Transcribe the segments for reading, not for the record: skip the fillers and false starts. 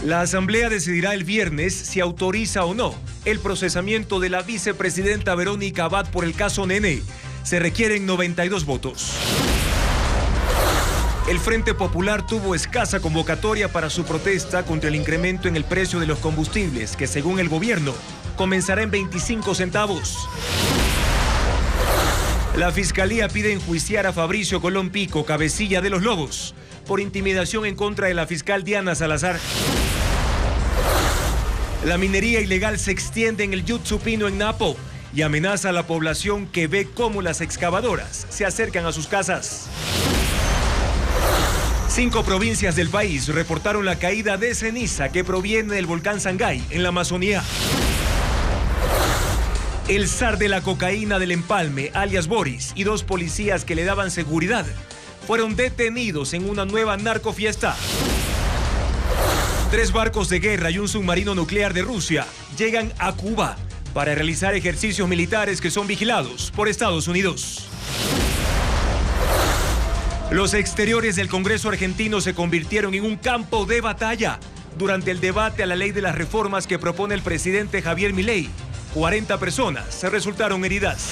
La Asamblea decidirá el viernes si autoriza o no el procesamiento de la vicepresidenta Verónica Abad por el caso Nene. Se requieren 92 votos. El Frente Popular tuvo escasa convocatoria para su protesta contra el incremento en el precio de los combustibles, que según el gobierno comenzará en 25 centavos. La Fiscalía pide enjuiciar a Fabricio Colón Pico, cabecilla de los Lobos, por intimidación en contra de la fiscal Diana Salazar. La minería ilegal se extiende en el Yutsupino en Napo y amenaza a la población que ve cómo las excavadoras se acercan a sus casas. 5 provincias del país reportaron la caída de ceniza que proviene del volcán Sangay en la Amazonía. El zar de la cocaína del Empalme, alias Boris, y 2 policías que le daban seguridad fueron detenidos en una nueva narcofiesta. 3 barcos de guerra y un submarino nuclear de Rusia llegan a Cuba para realizar ejercicios militares que son vigilados por Estados Unidos. Los exteriores del Congreso argentino se convirtieron en un campo de batalla durante el debate a la ley de las reformas que propone el presidente Javier Milei. 40 personas se resultaron heridas.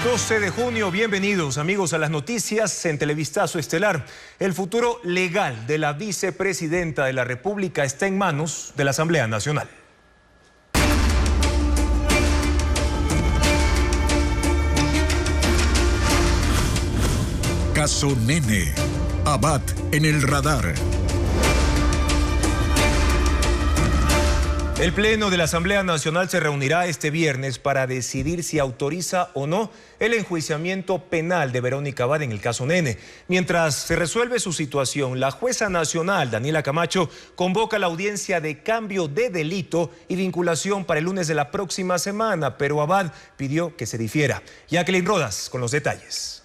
...12 de junio, bienvenidos amigos a las noticias en Televistazo Estelar. El futuro legal de la vicepresidenta de la República está en manos de la Asamblea Nacional. Caso Nene. Abad en el radar. El Pleno de la Asamblea Nacional se reunirá este viernes para decidir si autoriza o no el enjuiciamiento penal de Verónica Abad en el caso Nene. Mientras se resuelve su situación, la jueza nacional, Daniela Camacho, convoca la audiencia de cambio de delito y vinculación para el lunes de la próxima semana, pero Abad pidió que se difiera. Jacqueline Rodas con los detalles.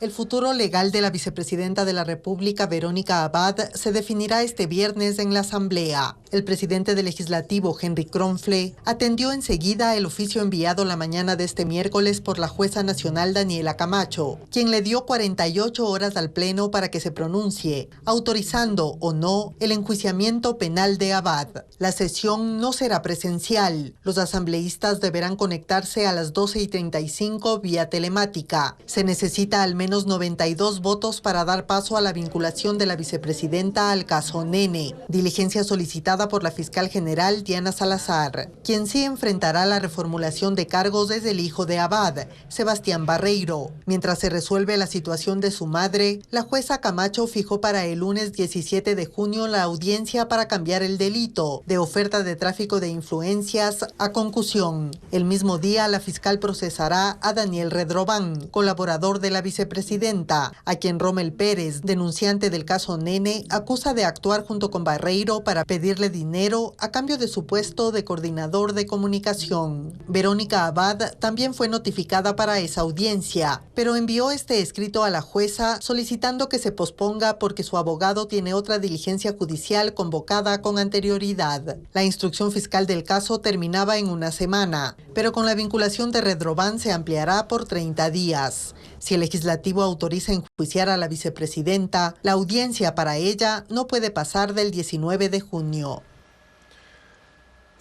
El futuro legal de la vicepresidenta de la República, Verónica Abad, se definirá este viernes en la Asamblea. El presidente del Legislativo, Henry Kronfle, atendió enseguida el oficio enviado la mañana de este miércoles por la jueza nacional Daniela Camacho, quien le dio 48 horas al Pleno para que se pronuncie, autorizando o no el enjuiciamiento penal de Abad. La sesión no será presencial. Los asambleístas deberán conectarse a las 12:35 vía telemática. Se necesita al menos 92 votos para dar paso a la vinculación de la vicepresidenta al caso Nene, diligencia solicitada por la fiscal general Diana Salazar. Quien sí enfrentará la reformulación de cargos es el hijo de Abad, Sebastián Barreiro. Mientras se resuelve la situación de su madre, la jueza Camacho fijó para el lunes 17 de junio la audiencia para cambiar el delito de oferta de tráfico de influencias a concusión. El mismo día, la fiscal procesará a Daniel Redrobán, colaborador de la vicepresidenta, a quien Rommel Pérez, denunciante del caso Nene, acusa de actuar junto con Barreiro para pedirle dinero a cambio de su puesto de coordinador de comunicación. Verónica Abad también fue notificada para esa audiencia, pero envió este escrito a la jueza solicitando que se posponga porque su abogado tiene otra diligencia judicial convocada con anterioridad. La instrucción fiscal del caso terminaba en una semana, pero con la vinculación de Redrobán se ampliará por 30 días. Si el legislativo autoriza enjuiciar a la vicepresidenta, la audiencia para ella no puede pasar del 19 de junio.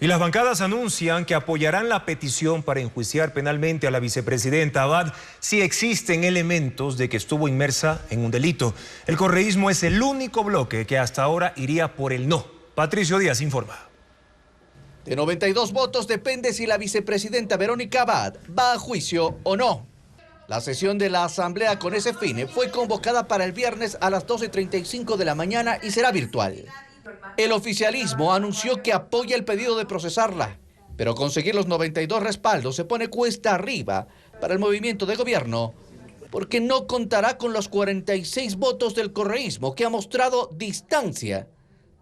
Y las bancadas anuncian que apoyarán la petición para enjuiciar penalmente a la vicepresidenta Abad si existen elementos de que estuvo inmersa en un delito. El correísmo es el único bloque que hasta ahora iría por el no. Patricio Díaz informa. De 92 votos depende si la vicepresidenta Verónica Abad va a juicio o no. La sesión de la Asamblea con ese fin fue convocada para el viernes a las 12:35 de la mañana y será virtual. El oficialismo anunció que apoya el pedido de procesarla, pero conseguir los 92 respaldos se pone cuesta arriba para el movimiento de gobierno, porque no contará con los 46 votos del correísmo que ha mostrado distancia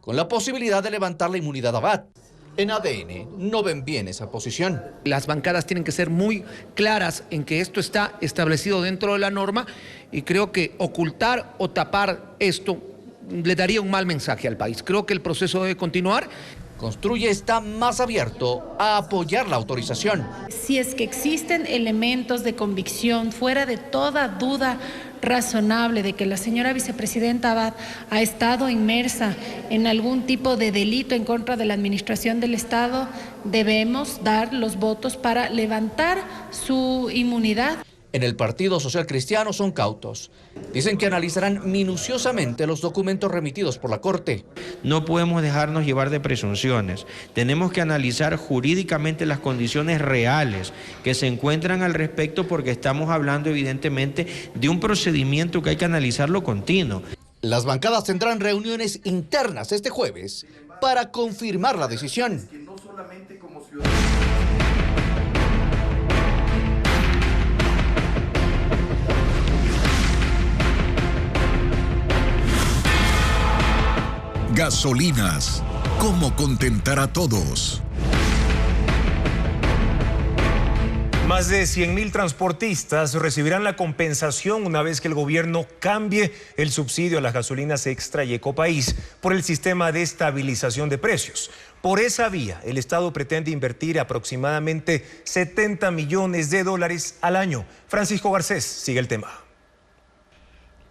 con la posibilidad de levantar la inmunidad a Abad. En ADN no ven bien esa posición. Las bancadas tienen que ser muy claras en que esto está establecido dentro de la norma y creo que ocultar o tapar esto le daría un mal mensaje al país. Creo que el proceso debe continuar. Construye está más abierto a apoyar la autorización. Si es que existen elementos de convicción fuera de toda duda razonable de que la señora vicepresidenta Abad ha estado inmersa en algún tipo de delito en contra de la administración del Estado, debemos dar los votos para levantar su inmunidad. En el Partido Social Cristiano son cautos. Dicen que analizarán minuciosamente los documentos remitidos por la Corte. No podemos dejarnos llevar de presunciones. Tenemos que analizar jurídicamente las condiciones reales que se encuentran al respecto, porque estamos hablando evidentemente de un procedimiento que hay que analizarlo continuo. Las bancadas tendrán reuniones internas este jueves para confirmar la decisión. Gasolinas. ¿Cómo contentar a todos? Más de 100.000 transportistas recibirán la compensación una vez que el gobierno cambie el subsidio a las gasolinas extra y Ecopaís por el sistema de estabilización de precios. Por esa vía, el Estado pretende invertir aproximadamente $70 millones al año. Francisco Garcés sigue el tema.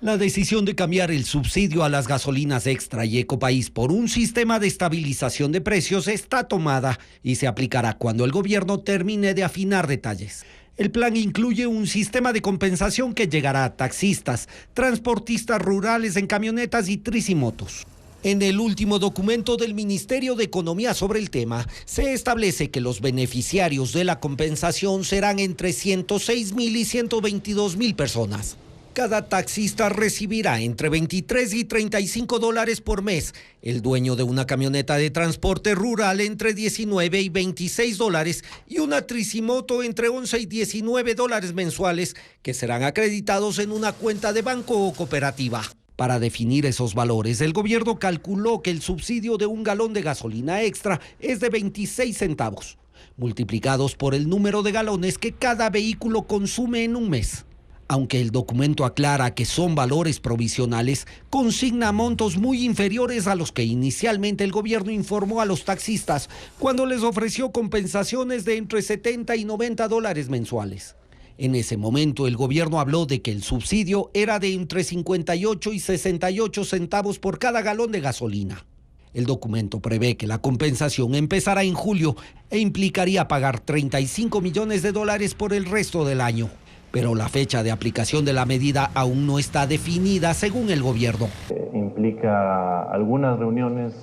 La decisión de cambiar el subsidio a las gasolinas extra y Ecopaís por un sistema de estabilización de precios está tomada y se aplicará cuando el gobierno termine de afinar detalles. El plan incluye un sistema de compensación que llegará a taxistas, transportistas rurales en camionetas y tricimotos. En el último documento del Ministerio de Economía sobre el tema, se establece que los beneficiarios de la compensación serán entre 106.000 y 122.000 personas. Cada taxista recibirá entre $23 y $35 por mes. El dueño de una camioneta de transporte rural entre $19 y $26 y una tricimoto entre $11 y $19 mensuales, que serán acreditados en una cuenta de banco o cooperativa. Para definir esos valores, el gobierno calculó que el subsidio de un galón de gasolina extra es de 26 centavos, multiplicados por el número de galones que cada vehículo consume en un mes. Aunque el documento aclara que son valores provisionales, consigna montos muy inferiores a los que inicialmente el gobierno informó a los taxistas cuando les ofreció compensaciones de entre $70 y $90 mensuales. En ese momento el gobierno habló de que el subsidio era de entre 58 y 68 centavos por cada galón de gasolina. El documento prevé que la compensación empezará en julio e implicaría pagar $35 millones por el resto del año. Pero la fecha de aplicación de la medida aún no está definida según el gobierno. Implica algunas reuniones,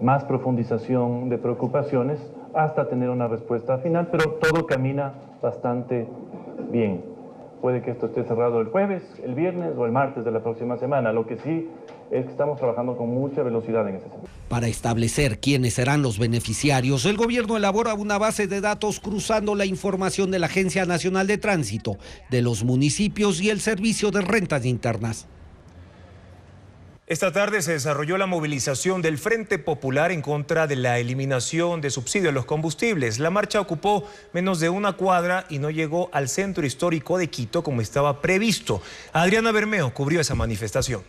más profundización de preocupaciones hasta tener una respuesta final, pero todo camina bastante bien. Puede que esto esté cerrado el jueves, el viernes o el martes de la próxima semana. Lo que sí es que estamos trabajando con mucha velocidad en ese sentido. Para establecer quiénes serán los beneficiarios, el gobierno elabora una base de datos cruzando la información de la Agencia Nacional de Tránsito, de los municipios y el Servicio de Rentas Internas. Esta tarde se desarrolló la movilización del Frente Popular en contra de la eliminación de subsidio a los combustibles. La marcha ocupó menos de una cuadra y no llegó al centro histórico de Quito como estaba previsto. Adriana Bermeo cubrió esa manifestación.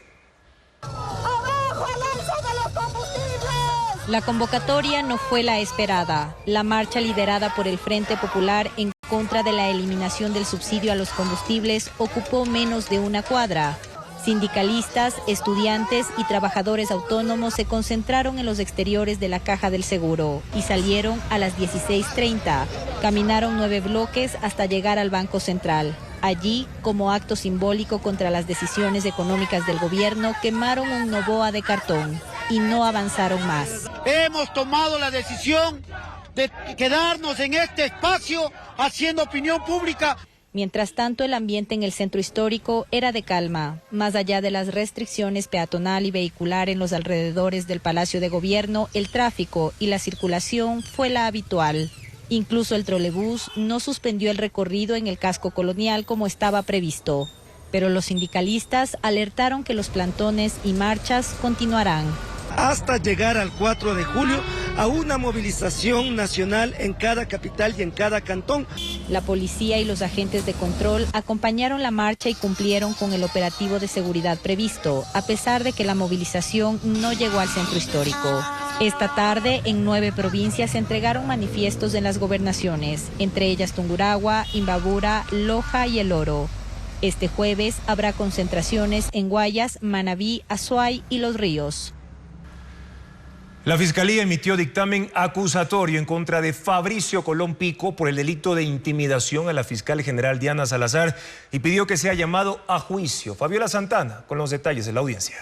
La convocatoria no fue la esperada. La marcha liderada por el Frente Popular en contra de la eliminación del subsidio a los combustibles ocupó menos de una cuadra. Sindicalistas, estudiantes y trabajadores autónomos se concentraron en los exteriores de la Caja del Seguro y salieron a las 16:30. Caminaron 9 bloques hasta llegar al Banco Central. Allí, como acto simbólico contra las decisiones económicas del gobierno, quemaron un Novoa de cartón y no avanzaron más. Hemos tomado la decisión de quedarnos en este espacio haciendo opinión pública. Mientras tanto, el ambiente en el centro histórico era de calma. Más allá de las restricciones peatonal y vehicular en los alrededores del Palacio de Gobierno, el tráfico y la circulación fue la habitual. Incluso el trolebús no suspendió el recorrido en el casco colonial como estaba previsto. Pero los sindicalistas alertaron que los plantones y marchas continuarán. hasta llegar al 4 de julio a una movilización nacional en cada capital y en cada cantón. La policía y los agentes de control acompañaron la marcha y cumplieron con el operativo de seguridad previsto, a pesar de que la movilización no llegó al centro histórico. Esta tarde, en 9 provincias se entregaron manifiestos en las gobernaciones, entre ellas Tungurahua, Imbabura, Loja y El Oro. Este jueves habrá concentraciones en Guayas, Manabí, Azuay y Los Ríos. La Fiscalía emitió dictamen acusatorio en contra de Fabricio Colón Pico por el delito de intimidación a la fiscal general Diana Salazar y pidió que sea llamado a juicio. Fabiola Santana con los detalles de la audiencia.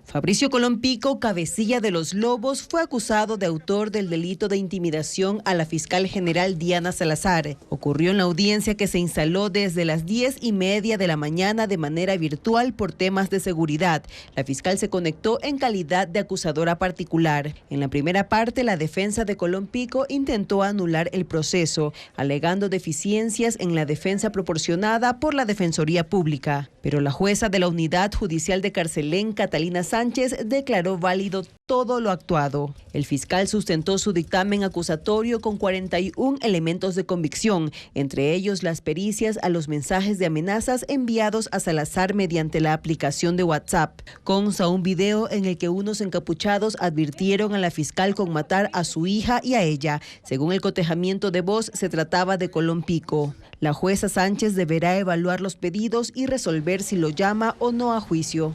Fabricio Colón Pico, cabecilla de Los Lobos, fue acusado de autor del delito de intimidación a la fiscal general Diana Salazar. Ocurrió en la audiencia que se instaló desde las 10:30 de la mañana de manera virtual por temas de seguridad. La fiscal se conectó en calidad de acusadora particular. En la primera parte, la defensa de Colón Pico intentó anular el proceso, alegando deficiencias en la defensa proporcionada por la Defensoría Pública. Pero la jueza de la Unidad Judicial de Carcelén, Catalina Sánchez, declaró válido todo lo actuado. El fiscal sustentó su dictamen acusatorio con 41 elementos de convicción, entre ellos las pericias a los mensajes de amenazas enviados a Salazar mediante la aplicación de WhatsApp. Consta un video en el que unos encapuchados advirtieron a la fiscal con matar a su hija y a ella. Según el cotejamiento de voz, se trataba de Colón Pico. La jueza Sánchez deberá evaluar los pedidos y resolver si lo llama o no a juicio.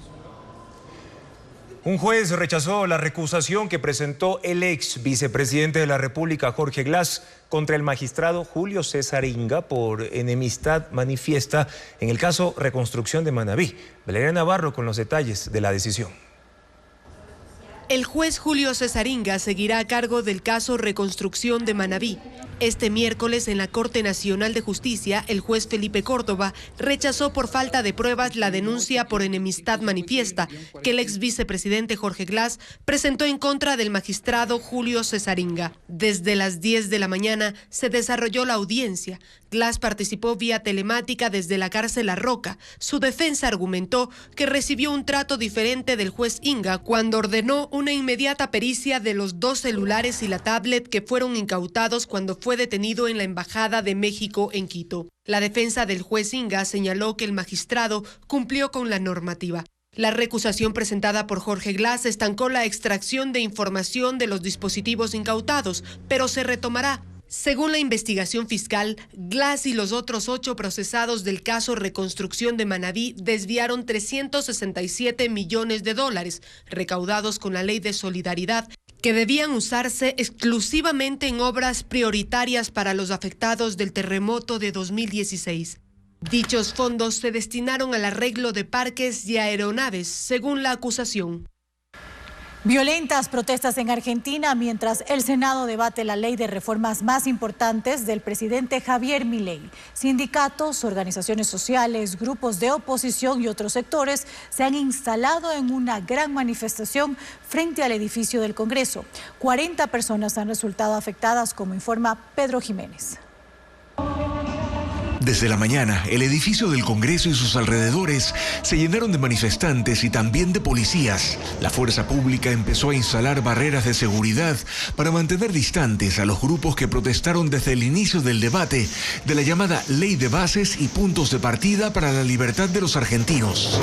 Un juez rechazó la recusación que presentó el ex vicepresidente de la República, Jorge Glass, contra el magistrado Julio César Inga por enemistad manifiesta en el caso Reconstrucción de Manabí. Valeria Navarro con los detalles de la decisión. El juez Julio César Inga seguirá a cargo del caso Reconstrucción de Manabí. Este miércoles en la Corte Nacional de Justicia, el juez Felipe Córdoba rechazó por falta de pruebas la denuncia por enemistad manifiesta que el ex vicepresidente Jorge Glass presentó en contra del magistrado Julio César Inga. Desde las 10 de la mañana se desarrolló la audiencia. Glass participó vía telemática desde la cárcel La Roca. Su defensa argumentó que recibió un trato diferente del juez Inga cuando ordenó una inmediata pericia de los 2 celulares y la tablet que fueron incautados cuando fue detenido en la Embajada de México en Quito. La defensa del juez Inga señaló que el magistrado cumplió con la normativa. La recusación presentada por Jorge Glass estancó la extracción de información de los dispositivos incautados, pero se retomará. Según la investigación fiscal, Glass y los otros 8 procesados del caso Reconstrucción de Manabí desviaron $367 millones recaudados con la Ley de Solidaridad, que debían usarse exclusivamente en obras prioritarias para los afectados del terremoto de 2016. Dichos fondos se destinaron al arreglo de parques y aeronaves, según la acusación. Violentas protestas en Argentina mientras el Senado debate la ley de reformas más importantes del presidente Javier Milei. Sindicatos, organizaciones sociales, grupos de oposición y otros sectores se han instalado en una gran manifestación frente al edificio del Congreso. 40 personas han resultado afectadas, como informa Pedro Jiménez. Desde la mañana, el edificio del Congreso y sus alrededores se llenaron de manifestantes y también de policías. La fuerza pública empezó a instalar barreras de seguridad para mantener distantes a los grupos que protestaron desde el inicio del debate de la llamada Ley de Bases y Puntos de Partida para la Libertad de los Argentinos.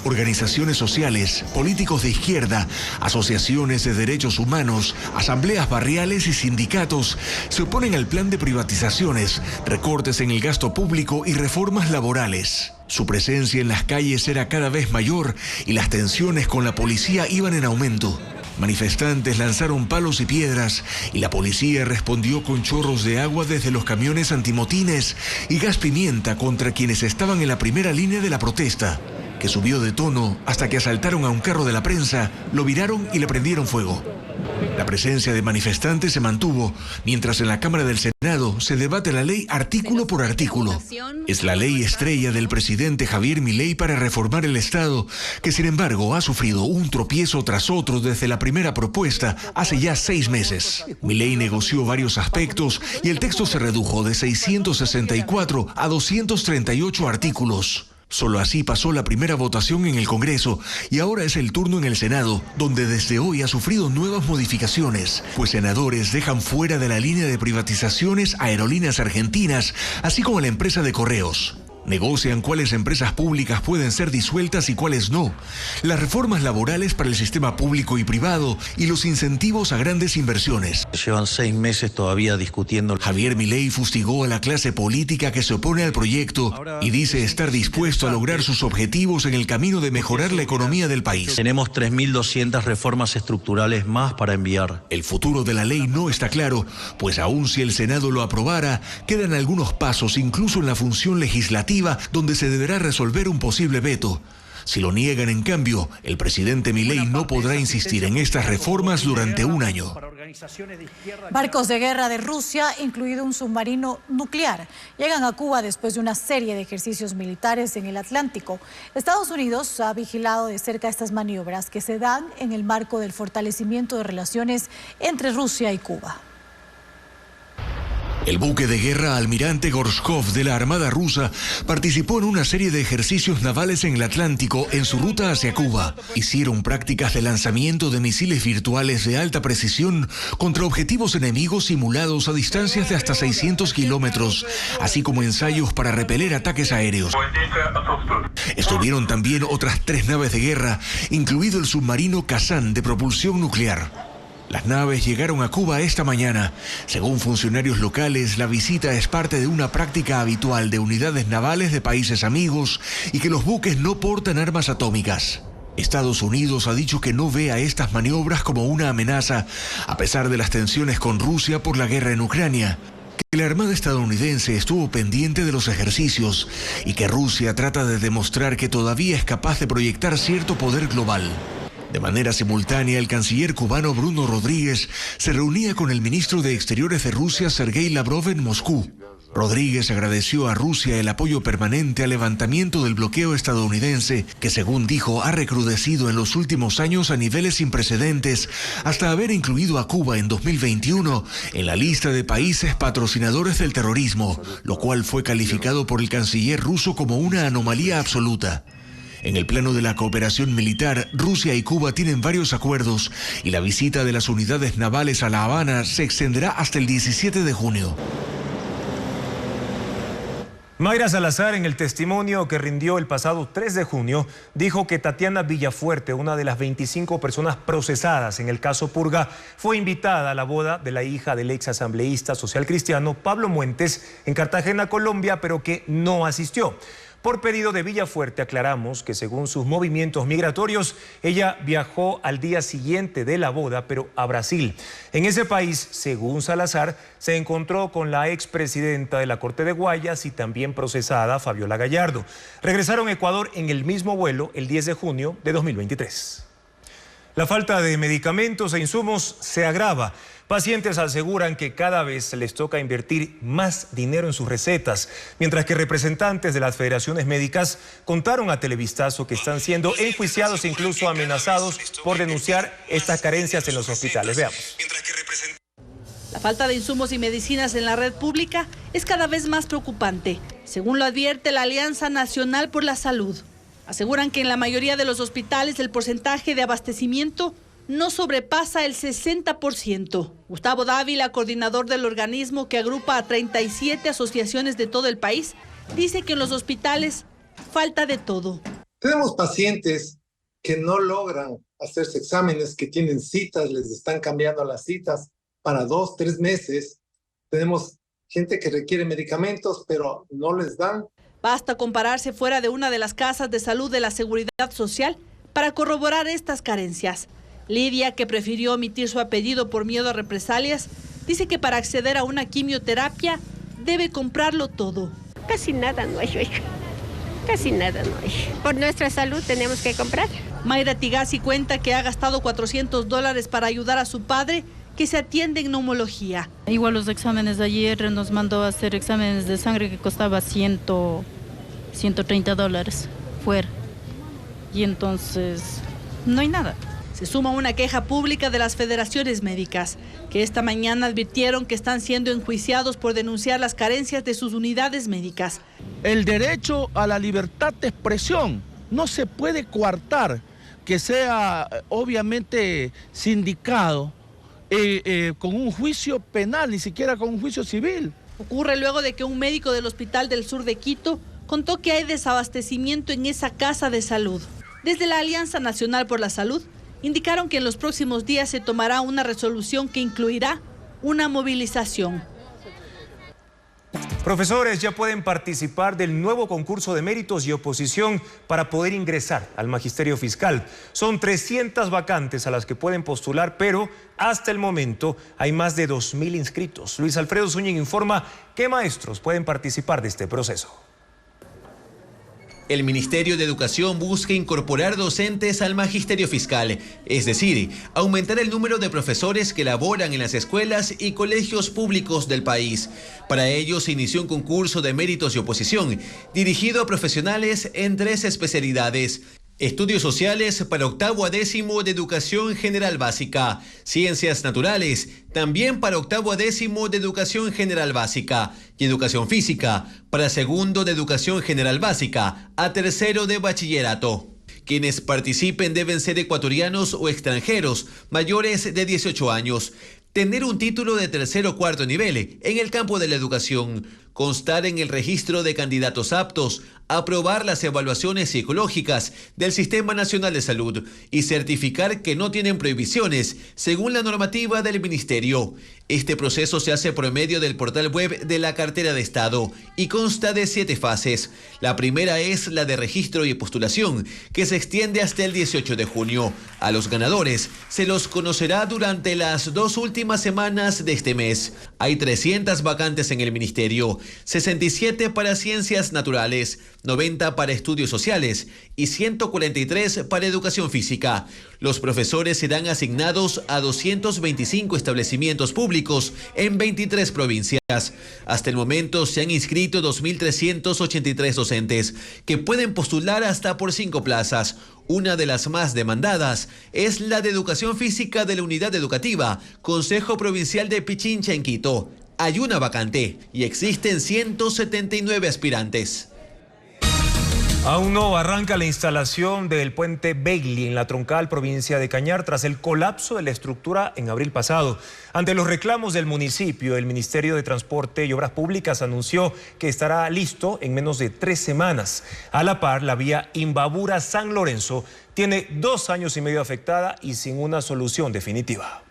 Organizaciones sociales, políticos de izquierda, asociaciones de derechos humanos, asambleas barriales y sindicatos se oponen al plan de privatizaciones, recortes en el gasto público y reformas laborales. Su presencia en las calles era cada vez mayor y las tensiones con la policía iban en aumento. Manifestantes lanzaron palos y piedras y la policía respondió con chorros de agua desde los camiones antimotines y gas pimienta contra quienes estaban en la primera línea de la protesta, que subió de tono hasta que asaltaron a un carro de la prensa, lo viraron y le prendieron fuego. La presencia de manifestantes se mantuvo, mientras en la Cámara del Senado se debate la ley artículo por artículo. Es la ley estrella del presidente Javier Milei para reformar el Estado, que sin embargo ha sufrido un tropiezo tras otro desde la primera propuesta hace ya 6 meses. Milei negoció varios aspectos y el texto se redujo de 664 a 238 artículos. Solo así pasó la primera votación en el Congreso y ahora es el turno en el Senado, donde desde hoy ha sufrido nuevas modificaciones, pues senadores dejan fuera de la línea de privatizaciones a Aerolíneas Argentinas, así como a la empresa de correos. Negocian cuáles empresas públicas pueden ser disueltas y cuáles no, las reformas laborales para el sistema público y privado y los incentivos a grandes inversiones. Llevan 6 meses todavía discutiendo. Javier Milei fustigó a la clase política que se opone al proyecto y dice estar dispuesto a lograr sus objetivos en el camino de mejorar la economía del país. Tenemos 3.200 reformas estructurales más para enviar. El futuro de la ley no está claro, pues aun si el Senado lo aprobara, quedan algunos pasos, incluso en la función legislativa, donde se deberá resolver un posible veto. Si lo niegan, en cambio, el presidente Milei no podrá insistir en estas reformas durante un año. Barcos de guerra de Rusia, incluido un submarino nuclear, llegan a Cuba después de una serie de ejercicios militares en el Atlántico. Estados Unidos ha vigilado de cerca estas maniobras que se dan en el marco del fortalecimiento de relaciones entre Rusia y Cuba. El buque de guerra Almirante Gorshkov de la Armada rusa participó en una serie de ejercicios navales en el Atlántico en su ruta hacia Cuba. Hicieron prácticas de lanzamiento de misiles virtuales de alta precisión contra objetivos enemigos simulados a distancias de hasta 600 kilómetros, así como ensayos para repeler ataques aéreos. Estuvieron también otras 3 naves de guerra, incluido el submarino Kazán de propulsión nuclear. Las naves llegaron a Cuba esta mañana. Según funcionarios locales, la visita es parte de una práctica habitual de unidades navales de países amigos y que los buques no portan armas atómicas. Estados Unidos ha dicho que no ve a estas maniobras como una amenaza, a pesar de las tensiones con Rusia por la guerra en Ucrania. Que la Armada estadounidense estuvo pendiente de los ejercicios y que Rusia trata de demostrar que todavía es capaz de proyectar cierto poder global. De manera simultánea, el canciller cubano Bruno Rodríguez se reunía con el ministro de Exteriores de Rusia, Sergei Lavrov, en Moscú. Rodríguez agradeció a Rusia el apoyo permanente al levantamiento del bloqueo estadounidense, que según dijo ha recrudecido en los últimos años a niveles sin precedentes, hasta haber incluido a Cuba en 2021 en la lista de países patrocinadores del terrorismo, lo cual fue calificado por el canciller ruso como una anomalía absoluta. En el plano de la cooperación militar, Rusia y Cuba tienen varios acuerdos y la visita de las unidades navales a La Habana se extenderá hasta el 17 de junio. Mayra Salazar, en el testimonio que rindió el pasado 3 de junio, dijo que Tatiana Villafuerte, una de las 25 personas procesadas en el caso Purga, fue invitada a la boda de la hija del ex asambleísta social cristiano Pablo Muentes en Cartagena, Colombia, pero que no asistió. Por pedido de Villafuerte, aclaramos que según sus movimientos migratorios, ella viajó al día siguiente de la boda, pero a Brasil. En ese país, según Salazar, se encontró con la expresidenta de la Corte de Guayas y también procesada, Fabiola Gallardo. Regresaron a Ecuador en el mismo vuelo el 10 de junio de 2023. La falta de medicamentos e insumos se agrava. Pacientes aseguran que cada vez les toca invertir más dinero en sus recetas, mientras que representantes de las federaciones médicas contaron a Televistazo que están siendo enjuiciados e incluso amenazados por denunciar estas carencias en los hospitales. Veamos. La falta de insumos y medicinas en la red pública es cada vez más preocupante, según lo advierte la Alianza Nacional por la Salud. Aseguran que en la mayoría de los hospitales el porcentaje de abastecimiento no sobrepasa el 60%. Gustavo Dávila, coordinador del organismo que agrupa a 37 asociaciones de todo el país, dice que en los hospitales falta de todo. Tenemos pacientes que no logran hacerse exámenes, que tienen citas, les están cambiando las citas para 2, 3 meses. Tenemos gente que requiere medicamentos, pero no les dan. Basta compararse fuera de una de las casas de salud de la Seguridad Social para corroborar estas carencias. Lidia, que prefirió omitir su apellido por miedo a represalias, dice que para acceder a una quimioterapia debe comprarlo todo. Casi nada no hay, oiga. Casi nada no hay. Por nuestra salud tenemos que comprar. Mayra Tigasi cuenta que ha gastado $400 para ayudar a su padre, que se atiende en neumología. Igual los exámenes de ayer nos mandó a hacer exámenes de sangre que costaba $130 fuera. Y entonces no hay nada. Se suma una queja pública de las federaciones médicas, que esta mañana advirtieron que están siendo enjuiciados por denunciar las carencias de sus unidades médicas. El derecho a la libertad de expresión no se puede coartar, que sea obviamente sindicado con un juicio penal, ni siquiera con un juicio civil. Ocurre luego de que un médico del Hospital del Sur de Quito contó que hay desabastecimiento en esa casa de salud. Desde la Alianza Nacional por la Salud, indicaron que en los próximos días se tomará una resolución que incluirá una movilización. Profesores ya pueden participar del nuevo concurso de méritos y oposición para poder ingresar al magisterio fiscal. Son 300 vacantes a las que pueden postular, pero hasta el momento hay más de 2.000 inscritos. Luis Alfredo Zúñiga informa qué maestros pueden participar de este proceso. El Ministerio de Educación busca incorporar docentes al magisterio fiscal, es decir, aumentar el número de profesores que laboran en las escuelas y colegios públicos del país. Para ello se inició un concurso de méritos y oposición, dirigido a profesionales en 3 especialidades. Estudios sociales para 8º a 10º de educación general básica, ciencias naturales, también para 8º a 10º de educación general básica y educación física para 2º de educación general básica a 3º de bachillerato. Quienes participen deben ser ecuatorianos o extranjeros mayores de 18 años, tener un título de 3º o 4º nivel en el campo de la educación, constar en el registro de candidatos aptos, aprobar las evaluaciones psicológicas del Sistema Nacional de Salud y certificar que no tienen prohibiciones según la normativa del Ministerio. Este proceso se hace por medio del portal web de la Cartera de Estado y consta de 7 fases. La primera es la de registro y postulación, que se extiende hasta el 18 de junio. A los ganadores se los conocerá durante las 2 últimas semanas de este mes. Hay 300 vacantes en el Ministerio, 67 para ciencias naturales, 90 para estudios sociales y 143 para educación física. Los profesores serán asignados a 225 establecimientos públicos en 23 provincias. Hasta el momento se han inscrito 2.383 docentes que pueden postular hasta por 5 plazas. Una de las más demandadas es la de educación física de la unidad educativa Consejo Provincial de Pichincha en Quito. Hay una vacante y existen 179 aspirantes. Aún no arranca la instalación del puente Begley en la Troncal, provincia de Cañar, tras el colapso de la estructura en abril pasado. Ante los reclamos del municipio, el Ministerio de Transporte y Obras Públicas anunció que estará listo en menos de 3 semanas. A la par, la vía Imbabura-San Lorenzo tiene 2 años y medio afectada y sin una solución definitiva.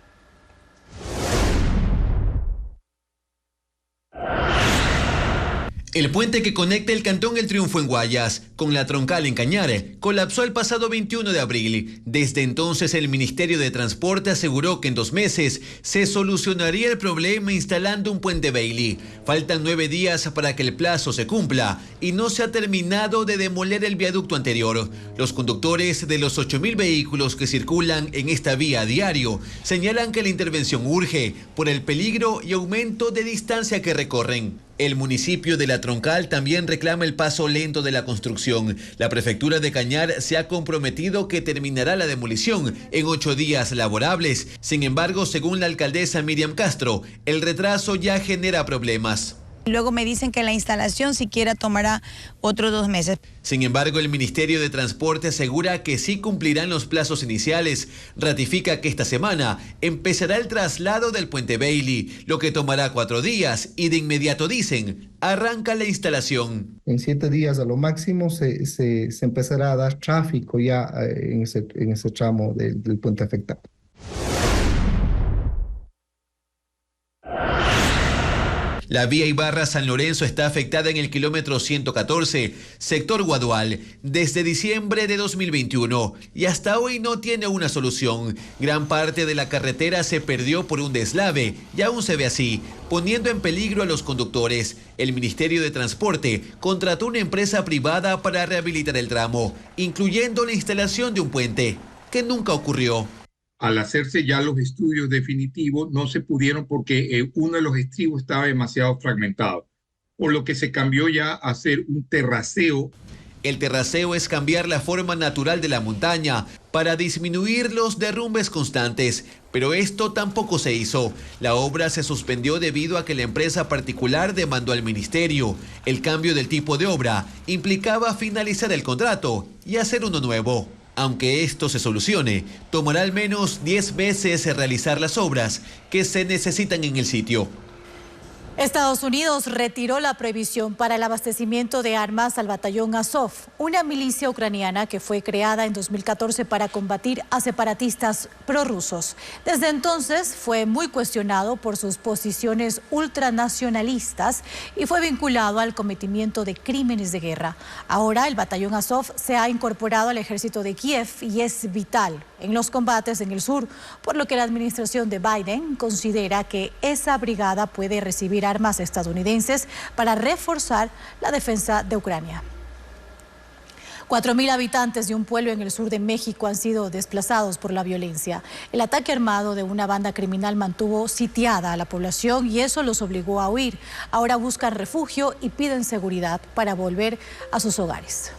El puente que conecta el Cantón El Triunfo en Guayas con la Troncal en Cañar colapsó el pasado 21 de abril. Desde entonces el Ministerio de Transporte aseguró que en 2 meses se solucionaría el problema instalando un puente Begley. Faltan 9 días para que el plazo se cumpla y no se ha terminado de demoler el viaducto anterior. Los conductores de los 8.000 vehículos que circulan en esta vía a diario señalan que la intervención urge por el peligro y aumento de distancia que recorren. El municipio de La Troncal también reclama el paso lento de la construcción. La prefectura de Cañar se ha comprometido que terminará la demolición en 8 días laborables. Sin embargo, según la alcaldesa Miriam Castro, el retraso ya genera problemas. Luego me dicen que la instalación siquiera tomará otros 2 meses. Sin embargo, el Ministerio de Transporte asegura que sí cumplirán los plazos iniciales. Ratifica que esta semana empezará el traslado del puente Begley, lo que tomará 4 días y de inmediato dicen, arranca la instalación. En 7 días a lo máximo se empezará a dar tráfico ya en ese tramo del puente afectado. La vía Ibarra-San Lorenzo está afectada en el kilómetro 114, sector Guadual, desde diciembre de 2021 y hasta hoy no tiene una solución. Gran parte de la carretera se perdió por un deslave y aún se ve así, poniendo en peligro a los conductores. El Ministerio de Transporte contrató una empresa privada para rehabilitar el tramo, incluyendo la instalación de un puente, que nunca ocurrió. Al hacerse ya los estudios definitivos, no se pudieron porque uno de los estribos estaba demasiado fragmentado, por lo que se cambió ya a hacer un terraceo. El terraceo es cambiar la forma natural de la montaña para disminuir los derrumbes constantes, pero esto tampoco se hizo. La obra se suspendió debido a que la empresa particular demandó al ministerio. El cambio del tipo de obra implicaba finalizar el contrato y hacer uno nuevo. Aunque esto se solucione, tomará al menos 10 meses realizar las obras que se necesitan en el sitio. Estados Unidos retiró la prohibición para el abastecimiento de armas al batallón Azov, una milicia ucraniana que fue creada en 2014 para combatir a separatistas prorrusos. Desde entonces fue muy cuestionado por sus posiciones ultranacionalistas y fue vinculado al cometimiento de crímenes de guerra. Ahora el batallón Azov se ha incorporado al ejército de Kiev y es vital en los combates en el sur, por lo que la administración de Biden considera que esa brigada puede recibir armas estadounidenses para reforzar la defensa de Ucrania. 4.000 habitantes de un pueblo en el sur de México han sido desplazados por la violencia. El ataque armado de una banda criminal mantuvo sitiada a la población y eso los obligó a huir. Ahora buscan refugio y piden seguridad para volver a sus hogares.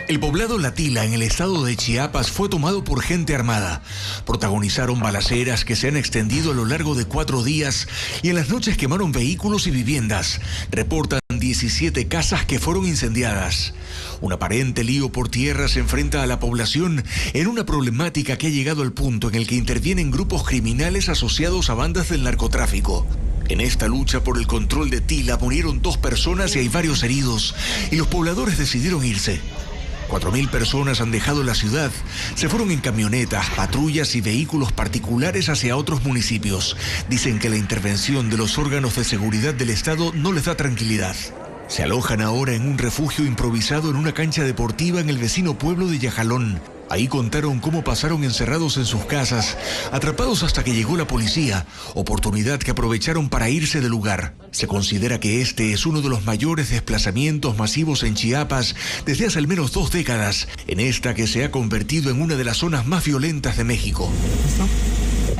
El poblado La Tila, en el estado de Chiapas, fue tomado por gente armada. Protagonizaron balaceras que se han extendido a lo largo de 4 días y en las noches quemaron vehículos y viviendas. Reportan 17 casas que fueron incendiadas. Un aparente lío por tierra se enfrenta a la población en una problemática que ha llegado al punto en el que intervienen grupos criminales asociados a bandas del narcotráfico. En esta lucha por el control de Tila murieron 2 personas y hay varios heridos, y los pobladores decidieron irse. 4.000 personas han dejado la ciudad, se fueron en camionetas, patrullas y vehículos particulares hacia otros municipios. Dicen que la intervención de los órganos de seguridad del Estado no les da tranquilidad. Se alojan ahora en un refugio improvisado en una cancha deportiva en el vecino pueblo de Yajalón. Ahí contaron cómo pasaron encerrados en sus casas, atrapados hasta que llegó la policía, oportunidad que aprovecharon para irse del lugar. Se considera que este es uno de los mayores desplazamientos masivos en Chiapas desde hace al menos 2 décadas, en esta que se ha convertido en una de las zonas más violentas de México.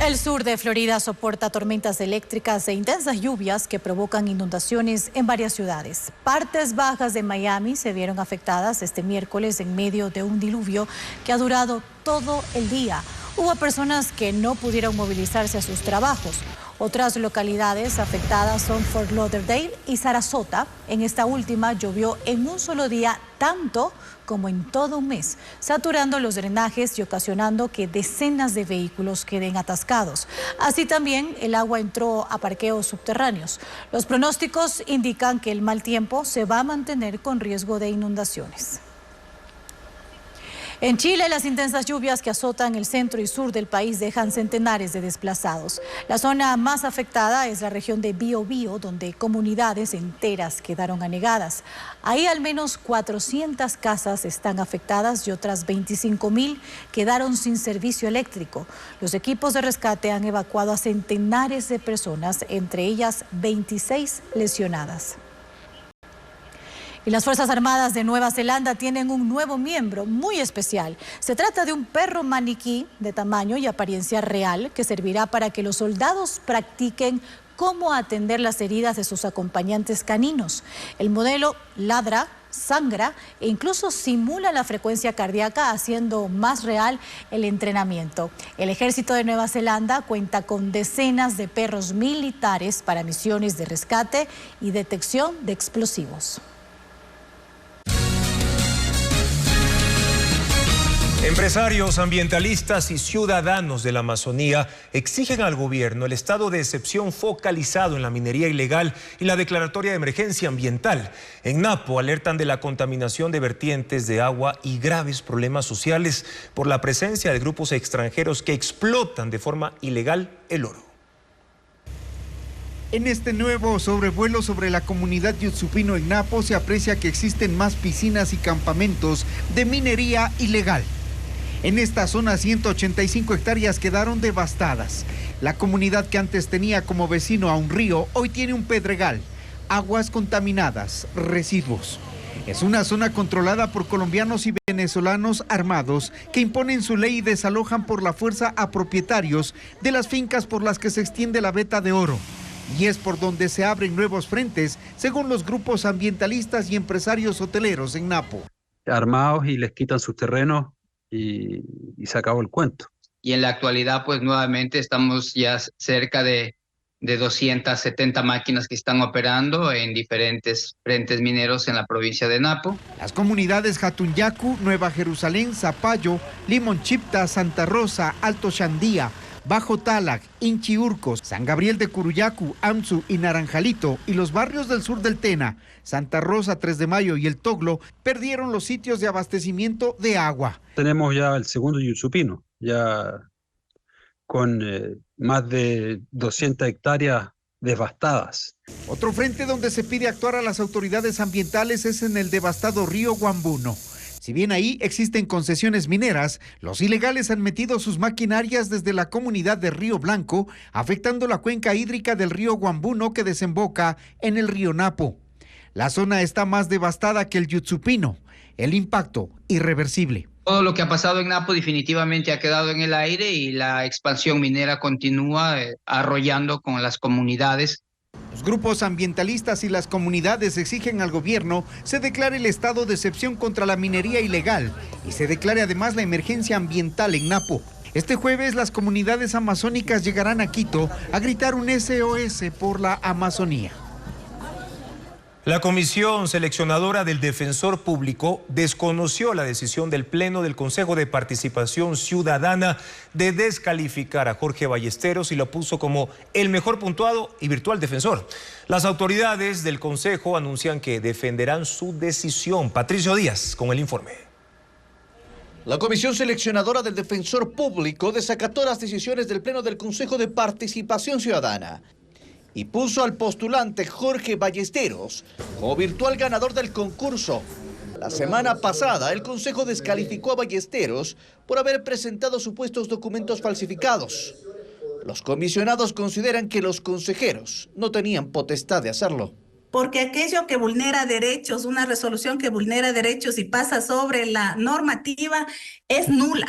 El sur de Florida soporta tormentas eléctricas e intensas lluvias que provocan inundaciones en varias ciudades. Partes bajas de Miami se vieron afectadas este miércoles en medio de un diluvio que ha durado todo el día. Hubo personas que no pudieron movilizarse a sus trabajos. Otras localidades afectadas son Fort Lauderdale y Sarasota. En esta última llovió en un solo día tanto como en todo un mes, saturando los drenajes y ocasionando que decenas de vehículos queden atascados. Así también el agua entró a parqueos subterráneos. Los pronósticos indican que el mal tiempo se va a mantener con riesgo de inundaciones. En Chile, las intensas lluvias que azotan el centro y sur del país dejan centenares de desplazados. La zona más afectada es la región de Biobío, donde comunidades enteras quedaron anegadas. Ahí al menos 400 casas están afectadas y otras 25.000 quedaron sin servicio eléctrico. Los equipos de rescate han evacuado a centenares de personas, entre ellas 26 lesionadas. Y las Fuerzas Armadas de Nueva Zelanda tienen un nuevo miembro muy especial. Se trata de un perro maniquí de tamaño y apariencia real que servirá para que los soldados practiquen cómo atender las heridas de sus acompañantes caninos. El modelo ladra, sangra e incluso simula la frecuencia cardíaca, haciendo más real el entrenamiento. El Ejército de Nueva Zelanda cuenta con decenas de perros militares para misiones de rescate y detección de explosivos. Empresarios, ambientalistas y ciudadanos de la Amazonía exigen al gobierno el estado de excepción focalizado en la minería ilegal y la declaratoria de emergencia ambiental. En Napo alertan de la contaminación de vertientes de agua y graves problemas sociales por la presencia de grupos extranjeros que explotan de forma ilegal el oro. En este nuevo sobrevuelo sobre la comunidad Yutsupino en Napo se aprecia que existen más piscinas y campamentos de minería ilegal. En esta zona 185 hectáreas quedaron devastadas. La comunidad que antes tenía como vecino a un río hoy tiene un pedregal, aguas contaminadas, residuos. Es una zona controlada por colombianos y venezolanos armados que imponen su ley y desalojan por la fuerza a propietarios de las fincas por las que se extiende la veta de oro. y es por donde se abren nuevos frentes, según los grupos ambientalistas y empresarios hoteleros en Napo. Armados y les quitan sus terrenos y se acabó el cuento. Y en la actualidad, pues nuevamente estamos ya cerca de 270 máquinas que están operando en diferentes frentes mineros en la provincia de Napo. Las comunidades Jatunyacu, Nueva Jerusalén, Zapallo, Limonchipta, Santa Rosa, Alto Chandía, Bajo Talac, Inchiurcos, San Gabriel de Curuyacu, Amsu y Naranjalito y los barrios del sur del Tena, Santa Rosa, 3 de Mayo y El Toglo perdieron los sitios de abastecimiento de agua. Tenemos ya el segundo Yutsupino, ya con más de 200 hectáreas devastadas. Otro frente donde se pide actuar a las autoridades ambientales es en el devastado río Guambuno. Si bien ahí existen concesiones mineras, los ilegales han metido sus maquinarias desde la comunidad de Río Blanco, afectando la cuenca hídrica del río Guambuno que desemboca en el río Napo. La zona está más devastada que el Yutsupino. El impacto irreversible. Todo lo que ha pasado en Napo definitivamente ha quedado en el aire y la expansión minera continúa arrollando con las comunidades. Los grupos ambientalistas y las comunidades exigen al gobierno se declare el estado de excepción contra la minería ilegal y se declare además la emergencia ambiental en Napo. Este jueves las comunidades amazónicas llegarán a Quito a gritar un SOS por la Amazonía. La comisión seleccionadora del Defensor Público desconoció la decisión del Pleno del Consejo de Participación Ciudadana de descalificar a Jorge Ballesteros y lo puso como el mejor puntuado y virtual defensor. Las autoridades del Consejo anuncian que defenderán su decisión. Patricio Díaz con el informe. La comisión seleccionadora del Defensor Público desacató las decisiones del Pleno del Consejo de Participación Ciudadana y puso al postulante Jorge Ballesteros como virtual ganador del concurso. La semana pasada, el Consejo descalificó a Ballesteros por haber presentado supuestos documentos falsificados. Los comisionados consideran que los consejeros no tenían potestad de hacerlo. Porque aquello que vulnera derechos, una resolución que vulnera derechos y pasa sobre la normativa, es nula,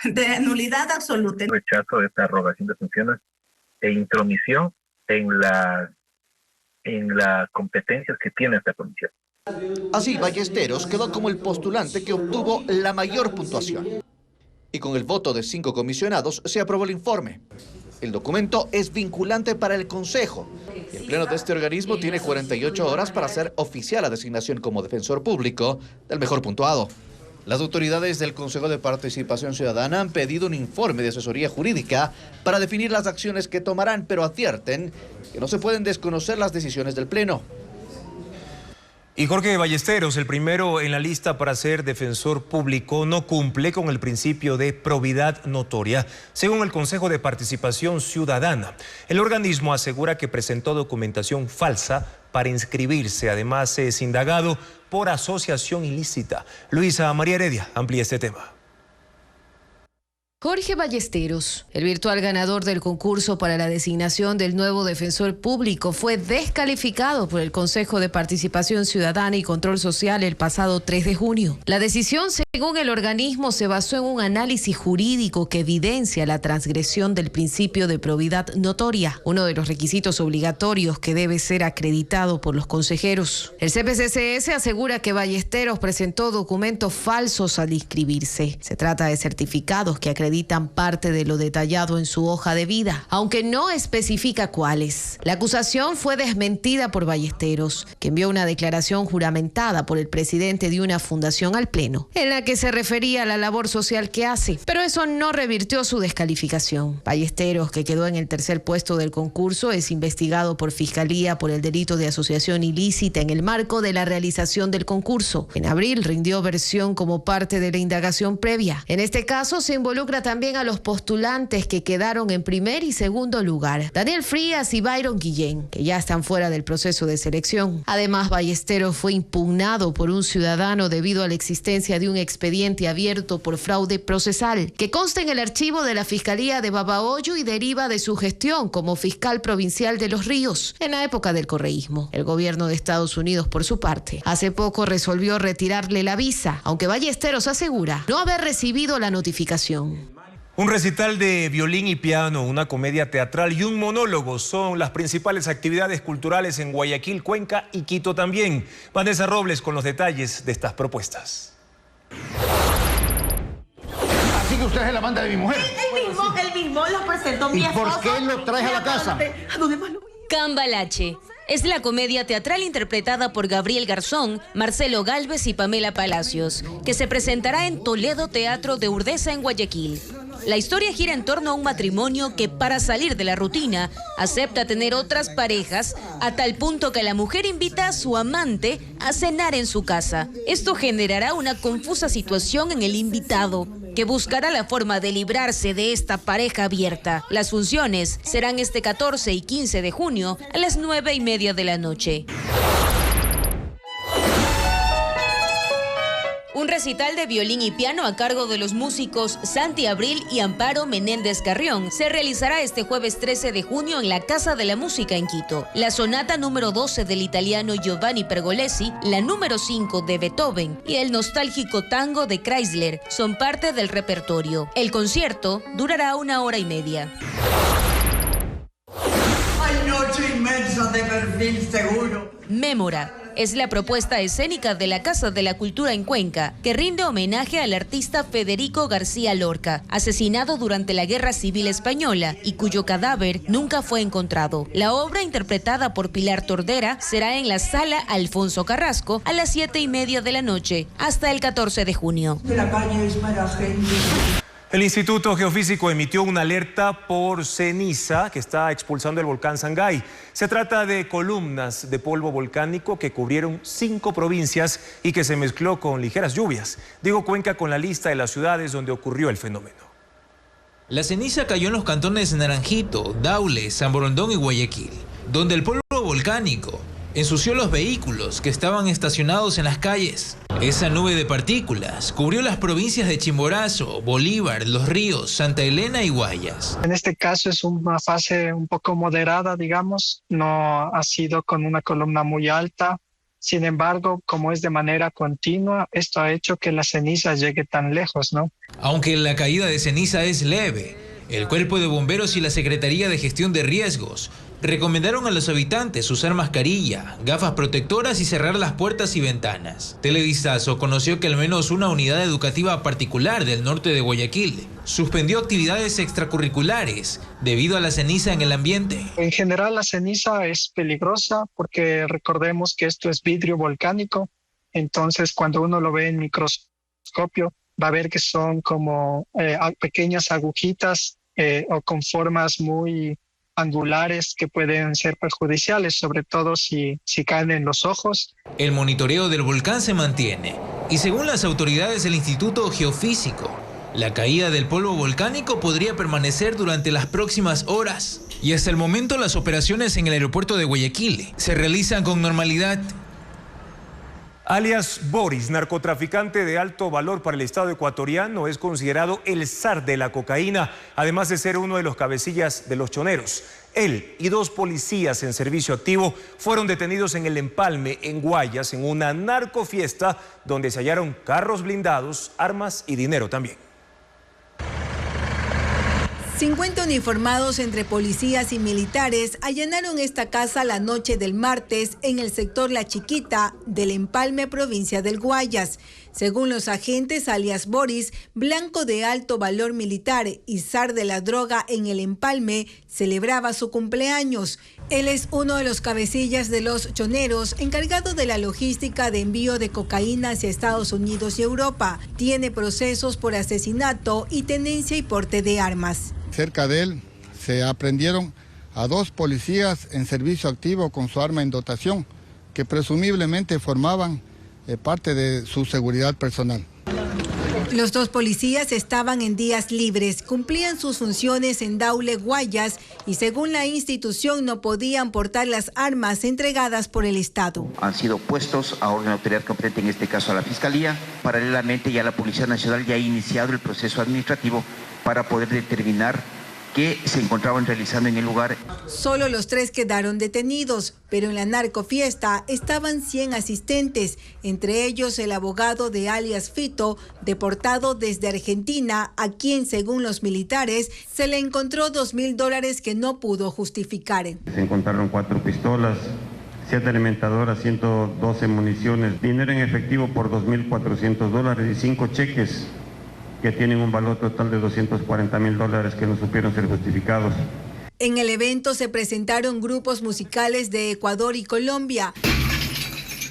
de nulidad absoluta. Rechazo de esta arrogación de funciones e intromisión en las competencias que tiene esta comisión. Así, Ballesteros quedó como el postulante que obtuvo la mayor puntuación. Y con el voto de 5 comisionados se aprobó el informe. El documento es vinculante para el Consejo. Y el Pleno de este organismo tiene 48 horas para hacer oficial la designación como defensor público del mejor puntuado. Las autoridades del Consejo de Participación Ciudadana han pedido un informe de asesoría jurídica para definir las acciones que tomarán, pero advierten que no se pueden desconocer las decisiones del Pleno. Y Jorge Ballesteros, el primero en la lista para ser defensor público, no cumple con el principio de probidad notoria, según el Consejo de Participación Ciudadana. El organismo asegura que presentó documentación falsa para inscribirse. Además, es indagado por asociación ilícita. Luisa María Heredia amplía este tema. Jorge Ballesteros, el virtual ganador del concurso para la designación del nuevo defensor público, fue descalificado por el Consejo de Participación Ciudadana y Control Social el pasado 3 de junio. La decisión, según el organismo, se basó en un análisis jurídico que evidencia la transgresión del principio de probidad notoria, uno de los requisitos obligatorios que debe ser acreditado por los consejeros. El CPCCS asegura que Ballesteros presentó documentos falsos al inscribirse. Se trata de certificados que acreditan parte de lo detallado en su hoja de vida, aunque no especifica cuáles. La acusación fue desmentida por Ballesteros, que envió una declaración juramentada por el presidente de una fundación al Pleno, en la que se refería a la labor social que hace, pero eso no revirtió su descalificación. Ballesteros, que quedó en el tercer puesto del concurso, es investigado por Fiscalía por el delito de asociación ilícita en el marco de la realización del concurso. En abril rindió versión como parte de la indagación previa. En este caso se involucra también a los postulantes que quedaron en primer y segundo lugar, Daniel Frías y Byron Guillén, que ya están fuera del proceso de selección. Además, Ballesteros fue impugnado por un ciudadano debido a la existencia de un expediente abierto por fraude procesal, que consta en el archivo de la Fiscalía de Babahoyo y deriva de su gestión como fiscal provincial de Los Ríos, en la época del correísmo. El gobierno de Estados Unidos, por su parte, hace poco resolvió retirarle la visa, aunque Ballesteros asegura no haber recibido la notificación. Un recital de violín y piano, una comedia teatral y un monólogo son las principales actividades culturales en Guayaquil, Cuenca y Quito también. Vanessa Robles con los detalles de estas propuestas. Así que usted es la banda de mi mujer. Él mismo lo presentó mi esposo. ¿Y por qué lo traes a la casa? ¿A dónde más lo voy? Cambalache es la comedia teatral interpretada por Gabriel Garzón, Marcelo Gálvez y Pamela Palacios, que se presentará en Toledo Teatro de Urdesa en Guayaquil. La historia gira en torno a un matrimonio que, para salir de la rutina, acepta tener otras parejas a tal punto que la mujer invita a su amante a cenar en su casa. Esto generará una confusa situación en el invitado, que buscará la forma de librarse de esta pareja abierta. Las funciones serán este 14 y 15 de junio a las 9:30 de la noche. Un recital de violín y piano a cargo de los músicos Santi Abril y Amparo Menéndez Carrión se realizará este jueves 13 de junio en la Casa de la Música en Quito. La sonata número 12 del italiano Giovanni Pergolesi, la número 5 de Beethoven y el nostálgico tango de Chrysler son parte del repertorio. El concierto durará 1 hora y media. Hay noche inmensa de perfil seguro. Mémora es la propuesta escénica de la Casa de la Cultura en Cuenca, que rinde homenaje al artista Federico García Lorca, asesinado durante la Guerra Civil Española y cuyo cadáver nunca fue encontrado. La obra, interpretada por Pilar Tordera, será en la Sala Alfonso Carrasco a las 7:30 de la noche, hasta el 14 de junio. La calle es para gente. El Instituto Geofísico emitió una alerta por ceniza que está expulsando el volcán Sangay. Se trata de columnas de polvo volcánico que cubrieron 5 provincias y que se mezcló con ligeras lluvias. Diego Cuenca con la lista de las ciudades donde ocurrió el fenómeno. La ceniza cayó en los cantones Naranjito, Daule, San Borondón y Guayaquil, donde el polvo volcánico ensució los vehículos que estaban estacionados en las calles. Esa nube de partículas cubrió las provincias de Chimborazo, Bolívar, Los Ríos, Santa Elena y Guayas. En este caso es una fase un poco moderada, digamos, no ha sido con una columna muy alta. Sin embargo, como es de manera continua, esto ha hecho que la ceniza llegue tan lejos, ¿no? Aunque la caída de ceniza es leve, el Cuerpo de Bomberos y la Secretaría de Gestión de Riesgos recomendaron a los habitantes usar mascarilla, gafas protectoras y cerrar las puertas y ventanas. Televistazo conoció que al menos una unidad educativa particular del norte de Guayaquil suspendió actividades extracurriculares debido a la ceniza en el ambiente. En general la ceniza es peligrosa porque recordemos que esto es vidrio volcánico, entonces cuando uno lo ve en microscopio va a ver que son como pequeñas agujitas o con formas muy angulares que pueden ser perjudiciales, sobre todo si caen en los ojos. El monitoreo del volcán se mantiene y según las autoridades del Instituto Geofísico, la caída del polvo volcánico podría permanecer durante las próximas horas. Y hasta el momento las operaciones en el aeropuerto de Guayaquil se realizan con normalidad. Alias Boris, narcotraficante de alto valor para el Estado ecuatoriano, es considerado el zar de la cocaína, además de ser uno de los cabecillas de los choneros. Él y 2 policías en servicio activo fueron detenidos en el Empalme, en Guayas, en una narcofiesta donde se hallaron carros blindados, armas y dinero también. 50 uniformados entre policías y militares allanaron esta casa la noche del martes en el sector La Chiquita del Empalme, provincia del Guayas. Según los agentes, alias Boris, blanco de alto valor militar y zar de la droga en el Empalme, celebraba su cumpleaños. Él es uno de los cabecillas de los choneros, encargado de la logística de envío de cocaína hacia Estados Unidos y Europa. Tiene procesos por asesinato y tenencia y porte de armas. Cerca de él se aprendieron a 2 policías en servicio activo con su arma en dotación, que presumiblemente formaban parte de su seguridad personal. Los 2 policías estaban en días libres, cumplían sus funciones en Daule, Guayas, y según la institución no podían portar las armas entregadas por el Estado. Han sido puestos a orden de autoridad competente, en este caso a la Fiscalía. Paralelamente ya la Policía Nacional ya ha iniciado el proceso administrativo para poder determinar que se encontraban realizando en el lugar. Solo los 3 quedaron detenidos, pero en la narcofiesta estaban 100 asistentes, entre ellos el abogado de alias Fito, deportado desde Argentina, a quien, según los militares, se le encontró $2.000 que no pudo justificar. Se encontraron 4 pistolas, 7 alimentadoras, 112 municiones, dinero en efectivo por $2.400 y 5 cheques que tienen un valor total de $240.000 que no supieron ser justificados. En el evento se presentaron grupos musicales de Ecuador y Colombia.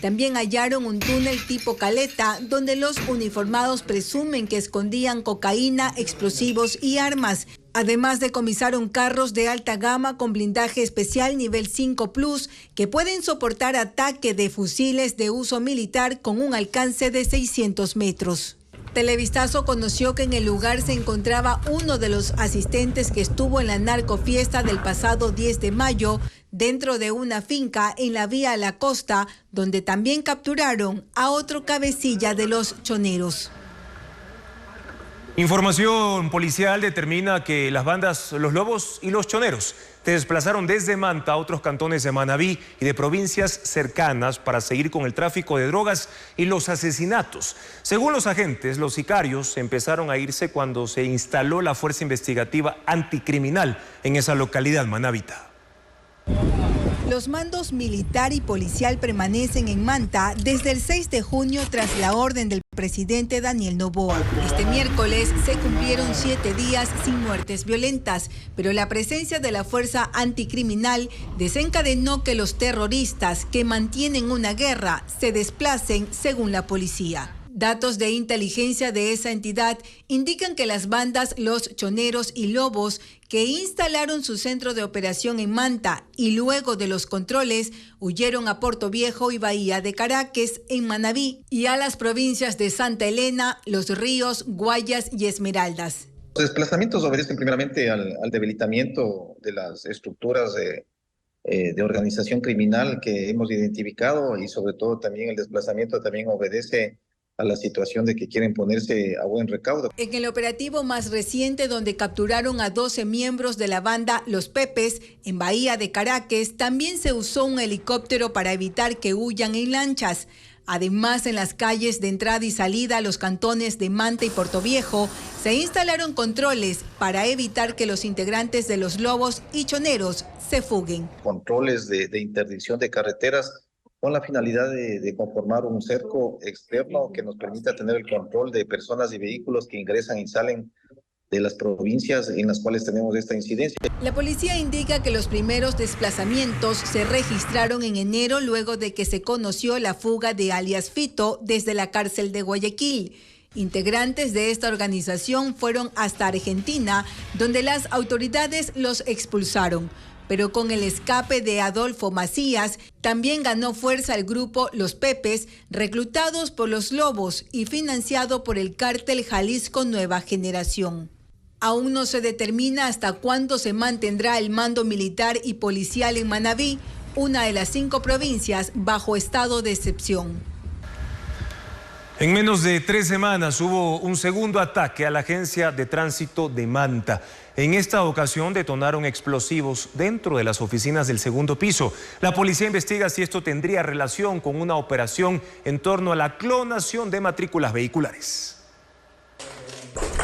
También hallaron un túnel tipo caleta, donde los uniformados presumen que escondían cocaína, explosivos y armas. Además, decomisaron carros de alta gama con blindaje especial nivel 5 Plus, que pueden soportar ataque de fusiles de uso militar con un alcance de 600 metros. Televistazo conoció que en el lugar se encontraba uno de los asistentes que estuvo en la narcofiesta del pasado 10 de mayo dentro de una finca en la vía a la costa, donde también capturaron a otro cabecilla de los choneros. Información policial determina que las bandas Los Lobos y Los Choneros se desplazaron desde Manta a otros cantones de Manabí y de provincias cercanas para seguir con el tráfico de drogas y los asesinatos. Según los agentes, los sicarios empezaron a irse cuando se instaló la Fuerza Investigativa Anticriminal en esa localidad manabita. Los mandos militar y policial permanecen en Manta desde el 6 de junio tras la orden del presidente Daniel Noboa. Este miércoles se cumplieron 7 días sin muertes violentas, pero la presencia de la fuerza anticriminal desencadenó que los terroristas que mantienen una guerra se desplacen, según la policía. Datos de inteligencia de esa entidad indican que las bandas Los Choneros y Lobos, que instalaron su centro de operación en Manta y luego de los controles huyeron a Puerto Viejo y Bahía de Caracas en Manabí y a las provincias de Santa Elena, Los Ríos, Guayas y Esmeraldas. Los desplazamientos obedecen primeramente al debilitamiento de las estructuras de organización criminal que hemos identificado y sobre todo también el desplazamiento también obedece a la situación de que quieren ponerse a buen recaudo. En el operativo más reciente, donde capturaron a 12 miembros de la banda Los Pepes en Bahía de Caracas, también se usó un helicóptero para evitar que huyan en lanchas. Además, en las calles de entrada y salida a los cantones de Manta y Puerto Viejo, se instalaron controles para evitar que los integrantes de Los Lobos y Choneros se fuguen. Controles de interdicción de carreteras con la finalidad de conformar un cerco externo que nos permita tener el control de personas y vehículos que ingresan y salen de las provincias en las cuales tenemos esta incidencia. La policía indica que los primeros desplazamientos se registraron en enero luego de que se conoció la fuga de alias Fito desde la cárcel de Guayaquil. Integrantes de esta organización fueron hasta Argentina, donde las autoridades los expulsaron. Pero con el escape de Adolfo Macías, también ganó fuerza el grupo Los Pepes, reclutados por Los Lobos y financiado por el cártel Jalisco Nueva Generación. Aún no se determina hasta cuándo se mantendrá el mando militar y policial en Manabí, una de las 5 provincias bajo estado de excepción. En menos de 3 semanas hubo un segundo ataque a la agencia de tránsito de Manta. En esta ocasión detonaron explosivos dentro de las oficinas del segundo piso. La policía investiga si esto tendría relación con una operación en torno a la clonación de matrículas vehiculares.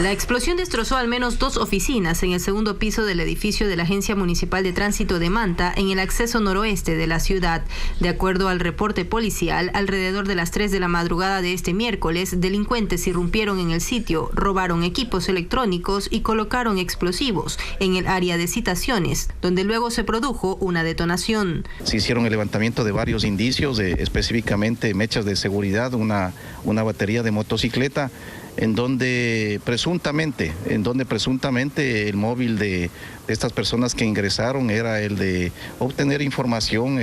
La explosión destrozó al menos 2 oficinas en el segundo piso del edificio de la Agencia Municipal de Tránsito de Manta, en el acceso noroeste de la ciudad. De acuerdo al reporte policial, alrededor de las 3 de la madrugada de este miércoles, delincuentes irrumpieron en el sitio, robaron equipos electrónicos y colocaron explosivos en el área de citaciones, donde luego se produjo una detonación. Se hicieron el levantamiento de varios indicios, específicamente mechas de seguridad, una batería de motocicleta, en donde presuntamente el móvil de estas personas que ingresaron era el de obtener información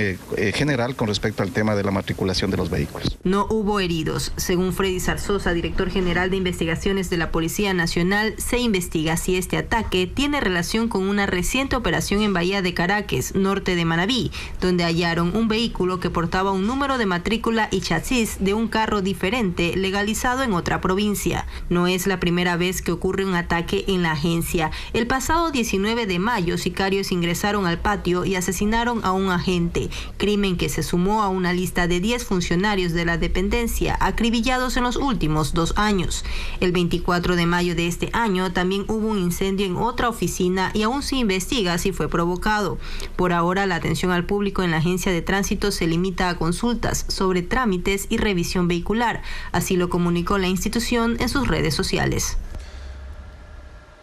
general con respecto al tema de la matriculación de los vehículos. No hubo heridos. Según Freddy Zarzosa, director general de investigaciones de la Policía Nacional, se investiga si este ataque tiene relación con una reciente operación en Bahía de Caracas, norte de Manabí, donde hallaron un vehículo que portaba un número de matrícula y chasis de un carro diferente legalizado en otra provincia. Policía. No es la primera vez que ocurre un ataque en la agencia. El pasado 19 de mayo, sicarios ingresaron al patio y asesinaron a un agente, crimen que se sumó a una lista de 10 funcionarios de la dependencia acribillados en los últimos 2 años. El 24 de mayo de este año también hubo un incendio en otra oficina y aún se investiga si fue provocado. Por ahora, la atención al público en la agencia de tránsito se limita a consultas sobre trámites y revisión vehicular. Así lo comunicó la institución en sus redes sociales.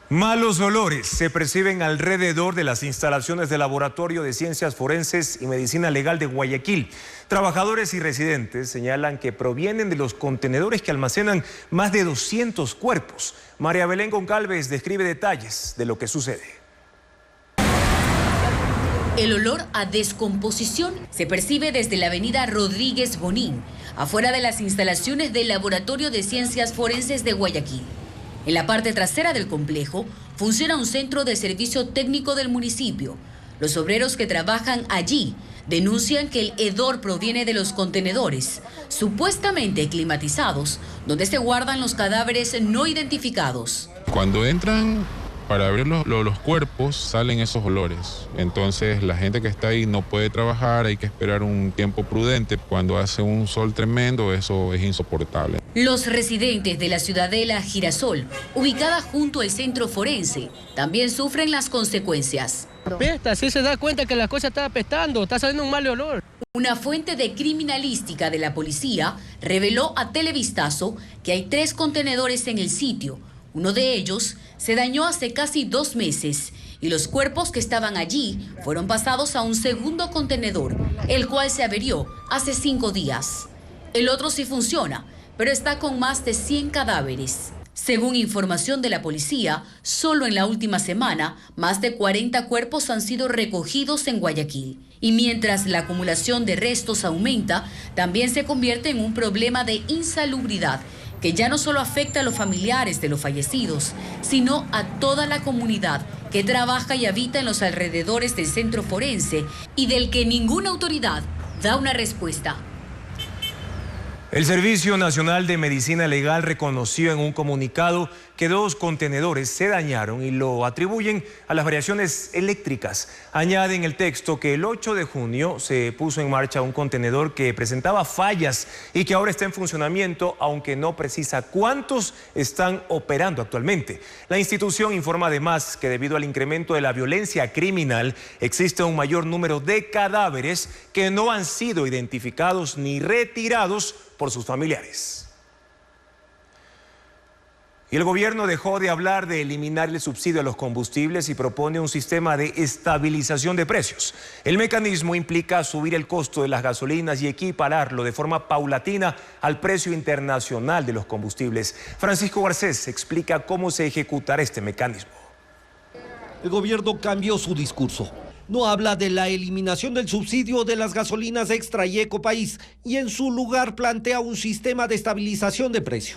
Malos olores se perciben alrededor de las instalaciones del Laboratorio de Ciencias Forenses y Medicina Legal de Guayaquil. Trabajadores y residentes señalan que provienen de los contenedores que almacenan más de 200 cuerpos. María Belén Goncalves describe detalles de lo que sucede. El olor a descomposición se percibe desde la avenida Rodríguez Bonín, afuera de las instalaciones del Laboratorio de Ciencias Forenses de Guayaquil. En la parte trasera del complejo funciona un centro de servicio técnico del municipio. Los obreros que trabajan allí denuncian que el hedor proviene de los contenedores, supuestamente climatizados, donde se guardan los cadáveres no identificados. Cuando entran para abrir los cuerpos salen esos olores. Entonces la gente que está ahí no puede trabajar, hay que esperar un tiempo prudente. Cuando hace un sol tremendo, eso es insoportable. Los residentes de la Ciudadela Girasol, ubicada junto al centro forense, también sufren las consecuencias. Apesta, sí se da cuenta que la cosa está apestando, está saliendo un mal olor. Una fuente de criminalística de la policía reveló a Televistazo que hay 3 contenedores en el sitio. Uno de ellos se dañó hace casi 2 meses y los cuerpos que estaban allí fueron pasados a un segundo contenedor, el cual se averió hace 5 días. El otro sí funciona, pero está con más de 100 cadáveres. Según información de la policía, solo en la última semana, más de 40 cuerpos han sido recogidos en Guayaquil. Y mientras la acumulación de restos aumenta, también se convierte en un problema de insalubridad que ya no solo afecta a los familiares de los fallecidos, sino a toda la comunidad que trabaja y habita en los alrededores del centro forense y del que ninguna autoridad da una respuesta. El Servicio Nacional de Medicina Legal reconoció en un comunicado que 2 contenedores se dañaron y lo atribuyen a las variaciones eléctricas. Añaden el texto que el 8 de junio se puso en marcha un contenedor que presentaba fallas y que ahora está en funcionamiento, aunque no precisa cuántos están operando actualmente. La institución informa además que debido al incremento de la violencia criminal existe un mayor número de cadáveres que no han sido identificados ni retirados por sus familiares. Y el gobierno dejó de hablar de eliminar el subsidio a los combustibles y propone un sistema de estabilización de precios. El mecanismo implica subir el costo de las gasolinas y equipararlo de forma paulatina al precio internacional de los combustibles. Francisco Garcés explica cómo se ejecutará este mecanismo. El gobierno cambió su discurso. No habla de la eliminación del subsidio de las gasolinas Extra y Ecopaís y en su lugar plantea un sistema de estabilización de precio.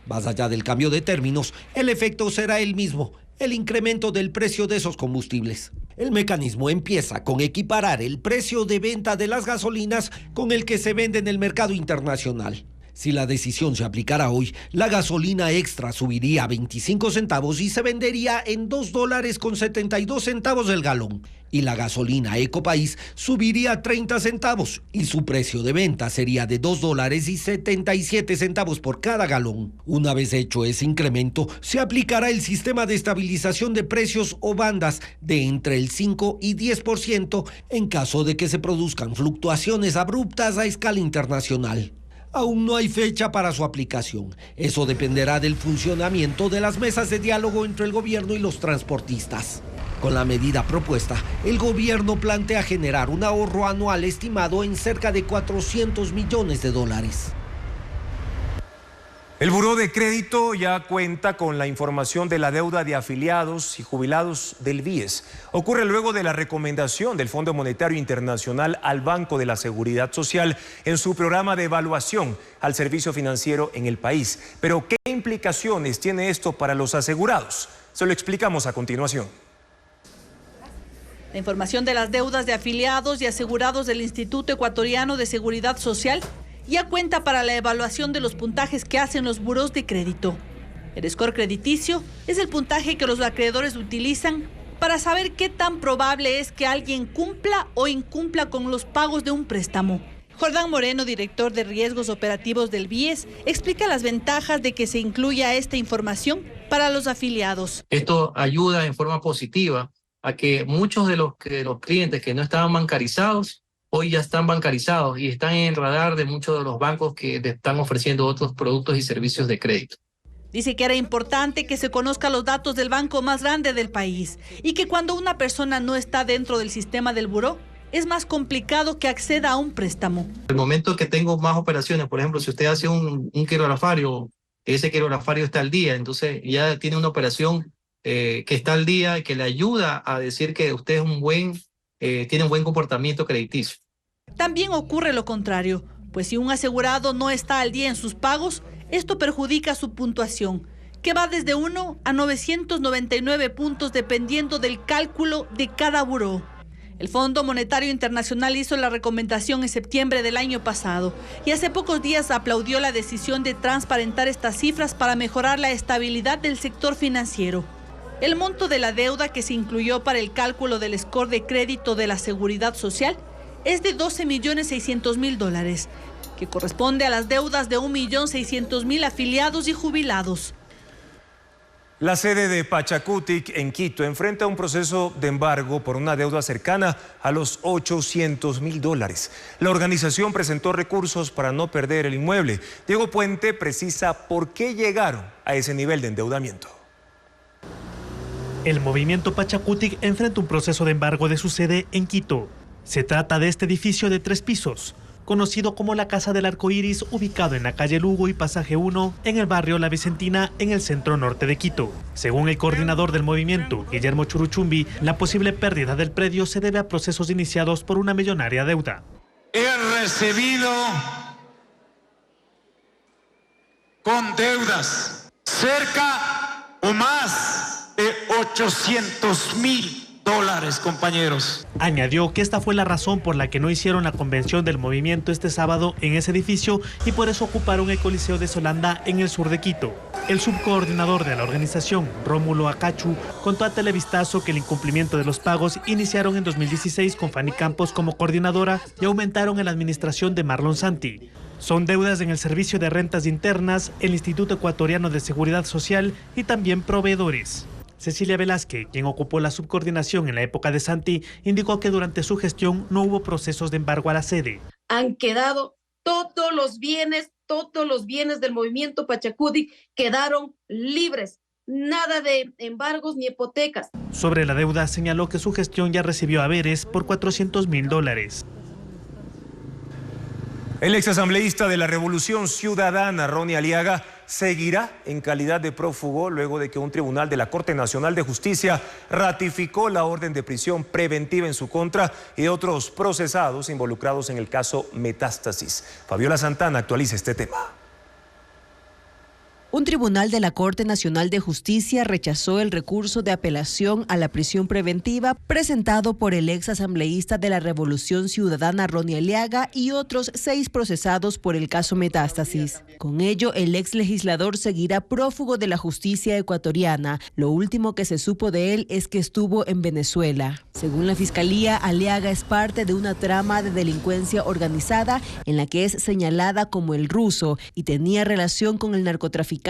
Más allá del cambio de términos, el efecto será el mismo, el incremento del precio de esos combustibles. El mecanismo empieza con equiparar el precio de venta de las gasolinas con el que se vende en el mercado internacional. Si la decisión se aplicara hoy, la gasolina Extra subiría a 25 centavos y se vendería en $2.72 el galón. Y la gasolina Ecopaís subiría a 30 centavos y su precio de venta sería de $2.77 por cada galón. Una vez hecho ese incremento, se aplicará el sistema de estabilización de precios o bandas de entre el 5 y 10% en caso de que se produzcan fluctuaciones abruptas a escala internacional. Aún no hay fecha para su aplicación. Eso dependerá del funcionamiento de las mesas de diálogo entre el gobierno y los transportistas. Con la medida propuesta, el gobierno plantea generar un ahorro anual estimado en cerca de $400 millones. El Buró de Crédito ya cuenta con la información de la deuda de afiliados y jubilados del BIES. Ocurre luego de la recomendación del Fondo Monetario Internacional al Banco de la Seguridad Social en su programa de evaluación al servicio financiero en el país. Pero, ¿qué implicaciones tiene esto para los asegurados? Se lo explicamos a continuación. La información de las deudas de afiliados y asegurados del Instituto Ecuatoriano de Seguridad Social ya cuenta para la evaluación de los puntajes que hacen los burós de crédito. El score crediticio es el puntaje que los acreedores utilizan para saber qué tan probable es que alguien cumpla o incumpla con los pagos de un préstamo. Jordán Moreno, director de riesgos operativos del BIES, explica las ventajas de que se incluya esta información para los afiliados. Esto ayuda en forma positiva a que muchos de los clientes que no estaban bancarizados, hoy ya están bancarizados y están en el radar de muchos de los bancos que están ofreciendo otros productos y servicios de crédito. Dice que era importante que se conozcan los datos del banco más grande del país y que cuando una persona no está dentro del sistema del buró, es más complicado que acceda a un préstamo. El momento que tengo más operaciones, por ejemplo, si usted hace un quirografario, ese quirografario está al día, entonces ya tiene una operación que está al día y que le ayuda a decir que usted es tiene un buen comportamiento crediticio. También ocurre lo contrario, pues si un asegurado no está al día en sus pagos, esto perjudica su puntuación, que va desde 1 a 999 puntos dependiendo del cálculo de cada buró. El Fondo Monetario Internacional hizo la recomendación en septiembre del año pasado y hace pocos días aplaudió la decisión de transparentar estas cifras para mejorar la estabilidad del sector financiero. El monto de la deuda que se incluyó para el cálculo del score de crédito de la Seguridad Social es de $12.600.000, que corresponde a las deudas de 1.600.000 afiliados y jubilados. La sede de Pachacutic en Quito enfrenta un proceso de embargo por una deuda cercana a los $800.000. La organización presentó recursos para no perder el inmueble. Diego Puente precisa por qué llegaron a ese nivel de endeudamiento. El movimiento Pachacutic enfrenta un proceso de embargo de su sede en Quito. Se trata de este edificio de 3 pisos, conocido como la Casa del Arco Iris, ubicado en la calle Lugo y Pasaje 1, en el barrio La Vicentina, en el centro norte de Quito. Según el coordinador del movimiento, Guillermo Churuchumbi, la posible pérdida del predio se debe a procesos iniciados por una millonaria deuda. He recibido con deudas cerca o más de $800.000. Compañeros. Añadió que esta fue la razón por la que no hicieron la convención del movimiento este sábado en ese edificio y por eso ocuparon el Coliseo de Solanda en el sur de Quito. El subcoordinador de la organización, Rómulo Acachu, contó a Televistazo que el incumplimiento de los pagos iniciaron en 2016 con Fanny Campos como coordinadora y aumentaron en la administración de Marlon Santi. Son deudas en el Servicio de Rentas Internas, el Instituto Ecuatoriano de Seguridad Social y también proveedores. Cecilia Velázquez, quien ocupó la subcoordinación en la época de Santi, indicó que durante su gestión no hubo procesos de embargo a la sede. Han quedado todos los bienes del movimiento Pachacutic quedaron libres. Nada de embargos ni hipotecas. Sobre la deuda señaló que su gestión ya recibió haberes por $400.000. El exasambleísta de la Revolución Ciudadana, Ronnie Aliaga, seguirá en calidad de prófugo luego de que un tribunal de la Corte Nacional de Justicia ratificó la orden de prisión preventiva en su contra y de otros procesados involucrados en el caso Metástasis. Fabiola Santana actualiza este tema. Un tribunal de la Corte Nacional de Justicia rechazó el recurso de apelación a la prisión preventiva presentado por el ex asambleísta de la Revolución Ciudadana Ronnie Aliaga y otros 6 procesados por el caso Metástasis. Con ello, el ex legislador seguirá prófugo de la justicia ecuatoriana. Lo último que se supo de él es que estuvo en Venezuela. Según la Fiscalía, Aliaga es parte de una trama de delincuencia organizada en la que es señalada como el ruso y tenía relación con el narcotraficante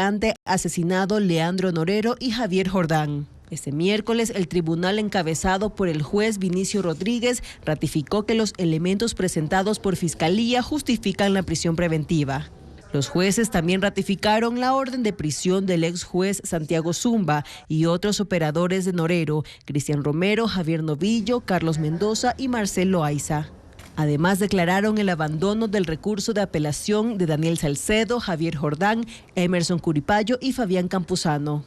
asesinado Leandro Norero y Javier Jordán. Este miércoles, el tribunal encabezado por el juez Vinicio Rodríguez ratificó que los elementos presentados por Fiscalía justifican la prisión preventiva. Los jueces también ratificaron la orden de prisión del ex juez Santiago Zumba y otros operadores de Norero, Cristian Romero, Javier Novillo, Carlos Mendoza y Marcelo Loaiza. Además, declararon el abandono del recurso de apelación de Daniel Salcedo, Javier Jordán, Emerson Curipayo y Fabián Campuzano.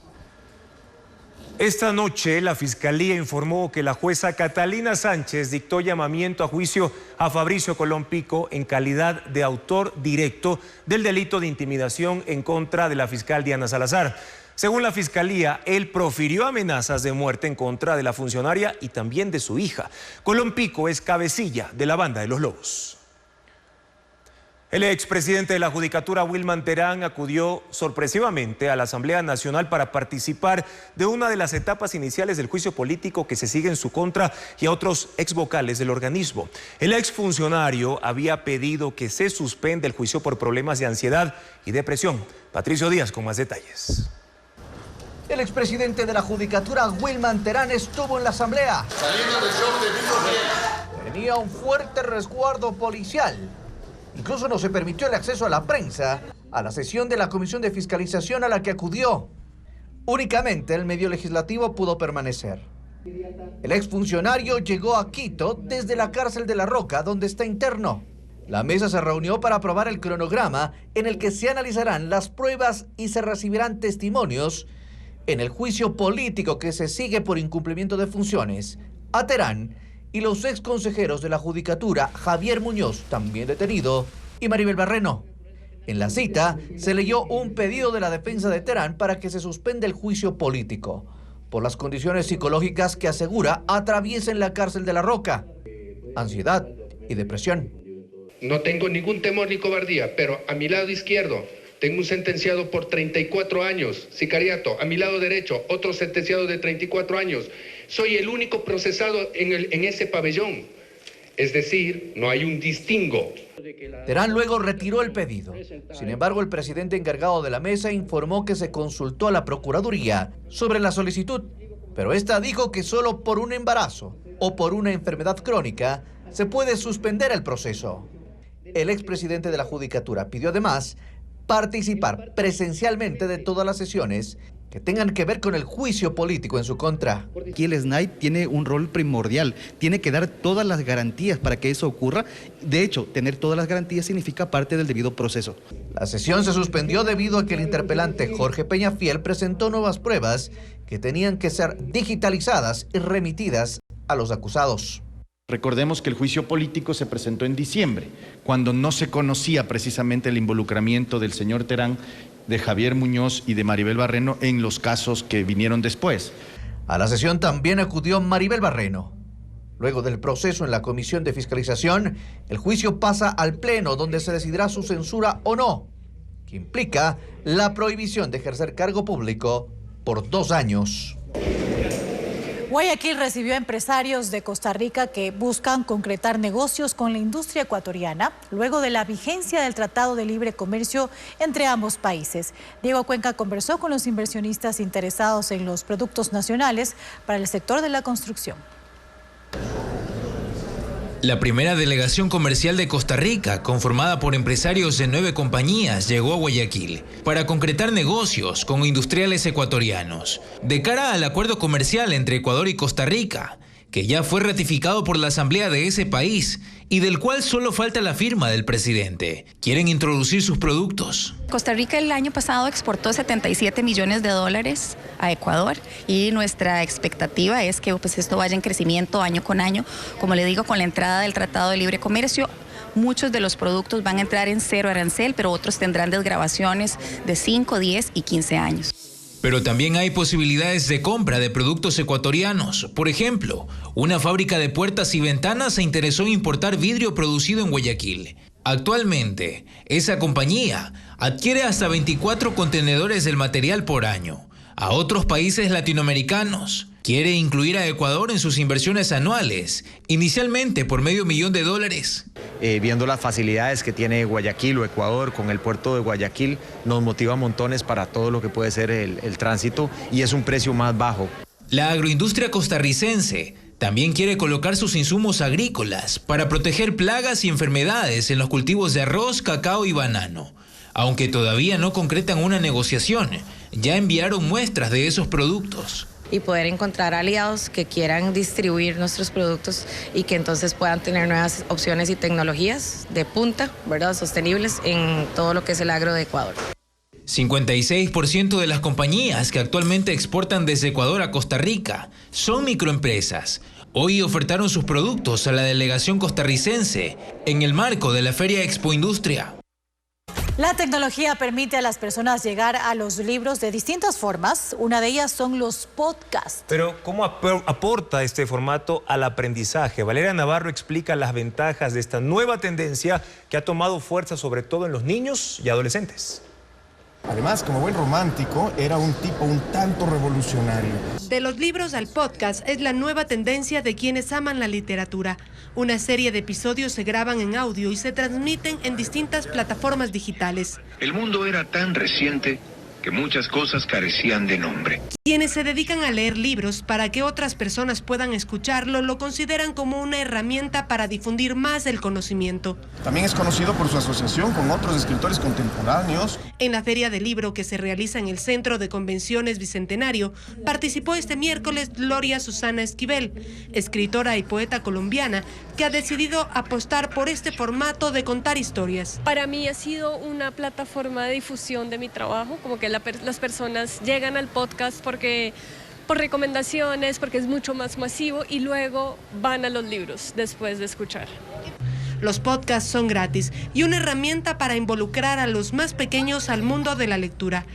Esta noche, la Fiscalía informó que la jueza Catalina Sánchez dictó llamamiento a juicio a Fabricio Colón Pico en calidad de autor directo del delito de intimidación en contra de la fiscal Diana Salazar. Según la Fiscalía, él profirió amenazas de muerte en contra de la funcionaria y también de su hija. Colón Pico es cabecilla de la banda de los Lobos. El expresidente de la Judicatura, Wilman Terán, acudió sorpresivamente a la Asamblea Nacional para participar de una de las etapas iniciales del juicio político que se sigue en su contra y a otros exvocales del organismo. El exfuncionario había pedido que se suspenda el juicio por problemas de ansiedad y depresión. Patricio Díaz con más detalles. El expresidente de la Judicatura, Wilman Terán, estuvo en la Asamblea. Tenía un fuerte resguardo policial. Incluso no se permitió el acceso a la prensa a la sesión de la Comisión de Fiscalización a la que acudió. Únicamente el medio legislativo pudo permanecer. El exfuncionario llegó a Quito desde la cárcel de La Roca, donde está interno. La mesa se reunió para aprobar el cronograma en el que se analizarán las pruebas y se recibirán testimonios en el juicio político que se sigue por incumplimiento de funciones a Terán y los ex consejeros de la Judicatura, Javier Muñoz, también detenido, y Maribel Barreno. En la cita se leyó un pedido de la defensa de Terán para que se suspenda el juicio político por las condiciones psicológicas que asegura atraviesan la cárcel de La Roca, ansiedad y depresión. No tengo ningún temor ni cobardía, pero a mi lado izquierdo tengo un sentenciado por 34 años, sicariato. A mi lado derecho, otro sentenciado de 34 años. Soy el único procesado en ese pabellón. Es decir, no hay un distingo. Terán luego retiró el pedido. Sin embargo, el presidente encargado de la mesa informó que se consultó a la Procuraduría sobre la solicitud, pero esta dijo que solo por un embarazo o por una enfermedad crónica se puede suspender el proceso. El expresidente de la Judicatura pidió además participar presencialmente de todas las sesiones que tengan que ver con el juicio político en su contra. Aquí el SNAI tiene un rol primordial, tiene que dar todas las garantías para que eso ocurra. De hecho, tener todas las garantías significa parte del debido proceso. La sesión se suspendió debido a que el interpelante Jorge Peñafiel presentó nuevas pruebas que tenían que ser digitalizadas y remitidas a los acusados. Recordemos que el juicio político se presentó en diciembre, cuando no se conocía precisamente el involucramiento del señor Terán, de Javier Muñoz y de Maribel Barreno en los casos que vinieron después. A la sesión también acudió Maribel Barreno. Luego del proceso en la Comisión de Fiscalización, el juicio pasa al Pleno, donde se decidirá su censura o no, que implica la prohibición de ejercer cargo público por 2 años. Guayaquil recibió a empresarios de Costa Rica que buscan concretar negocios con la industria ecuatoriana luego de la vigencia del Tratado de Libre Comercio entre ambos países. Diego Cuenca conversó con los inversionistas interesados en los productos nacionales para el sector de la construcción. La primera delegación comercial de Costa Rica, conformada por empresarios de 9 compañías, llegó a Guayaquil para concretar negocios con industriales ecuatorianos. De cara al acuerdo comercial entre Ecuador y Costa Rica, que ya fue ratificado por la Asamblea de ese país y del cual solo falta la firma del presidente, quieren introducir sus productos. Costa Rica el año pasado exportó 77 millones de dólares a Ecuador y nuestra expectativa es que esto vaya en crecimiento año con año. Como le digo, con la entrada del Tratado de Libre Comercio, muchos de los productos van a entrar en 0 arancel, pero otros tendrán desgravaciones de 5, 10 y 15 años. Pero también hay posibilidades de compra de productos ecuatorianos. Por ejemplo, una fábrica de puertas y ventanas se interesó en importar vidrio producido en Guayaquil. Actualmente, esa compañía adquiere hasta 24 contenedores del material por año. A otros países latinoamericanos quiere incluir a Ecuador en sus inversiones anuales, inicialmente por $500,000. Viendo las facilidades que tiene Guayaquil o Ecuador con el puerto de Guayaquil, nos motiva montones para todo lo que puede ser el tránsito y es un precio más bajo. La agroindustria costarricense también quiere colocar sus insumos agrícolas para proteger plagas y enfermedades en los cultivos de arroz, cacao y banano. Aunque todavía no concretan una negociación, ya enviaron muestras de esos productos. Y poder encontrar aliados que quieran distribuir nuestros productos y que entonces puedan tener nuevas opciones y tecnologías de punta, ¿verdad?, sostenibles en todo lo que es el agro de Ecuador. 56% de las compañías que actualmente exportan desde Ecuador a Costa Rica son microempresas. Hoy ofertaron sus productos a la delegación costarricense en el marco de la Feria Expo Industria. La tecnología permite a las personas llegar a los libros de distintas formas. Una de ellas son los podcasts. Pero, ¿cómo aporta este formato al aprendizaje? Valeria Navarro explica las ventajas de esta nueva tendencia que ha tomado fuerza sobre todo en los niños y adolescentes. Además, como buen romántico, era un tipo un tanto revolucionario. De los libros al podcast es la nueva tendencia de quienes aman la literatura. Una serie de episodios se graban en audio y se transmiten en distintas plataformas digitales. El mundo era tan reciente que muchas cosas carecían de nombre. Quienes se dedican a leer libros para que otras personas puedan escucharlo lo consideran como una herramienta para difundir más el conocimiento. También es conocido por su asociación con otros escritores contemporáneos. En la Feria del Libro que se realiza en el Centro de Convenciones Bicentenario, participó este miércoles Gloria Susana Esquivel, escritora y poeta colombiana, que ha decidido apostar por este formato de contar historias. Para mí ha sido una plataforma de difusión de mi trabajo, como que las personas llegan al podcast por recomendaciones, porque es mucho más masivo y luego van a los libros después de escuchar. Los podcasts son gratis y una herramienta para involucrar a los más pequeños al mundo de la lectura.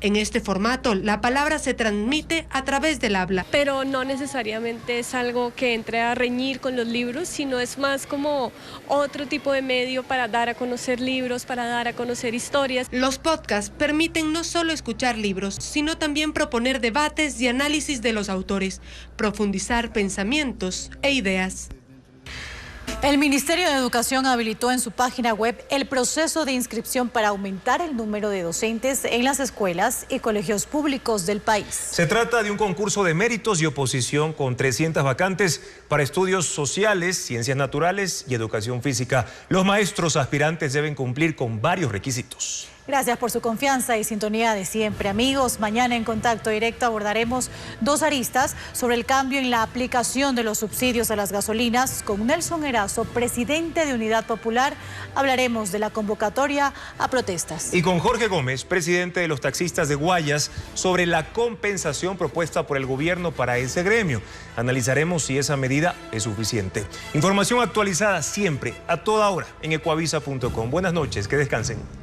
En este formato, la palabra se transmite a través del habla. Pero no necesariamente es algo que entre a reñir con los libros, sino es más como otro tipo de medio para dar a conocer libros, para dar a conocer historias. Los podcasts permiten no solo escuchar libros, sino también proponer debates y análisis de los autores, profundizar pensamientos e ideas. El Ministerio de Educación habilitó en su página web el proceso de inscripción para aumentar el número de docentes en las escuelas y colegios públicos del país. Se trata de un concurso de méritos y oposición con 300 vacantes para estudios sociales, ciencias naturales y educación física. Los maestros aspirantes deben cumplir con varios requisitos. Gracias por su confianza y sintonía de siempre, amigos. Mañana en Contacto Directo abordaremos dos aristas sobre el cambio en la aplicación de los subsidios a las gasolinas. Con Nelson Erazo, presidente de Unidad Popular, hablaremos de la convocatoria a protestas. Y con Jorge Gómez, presidente de los taxistas de Guayas, sobre la compensación propuesta por el gobierno para ese gremio. Analizaremos si esa medida es suficiente. Información actualizada siempre, a toda hora, en ecuavisa.com. Buenas noches, que descansen.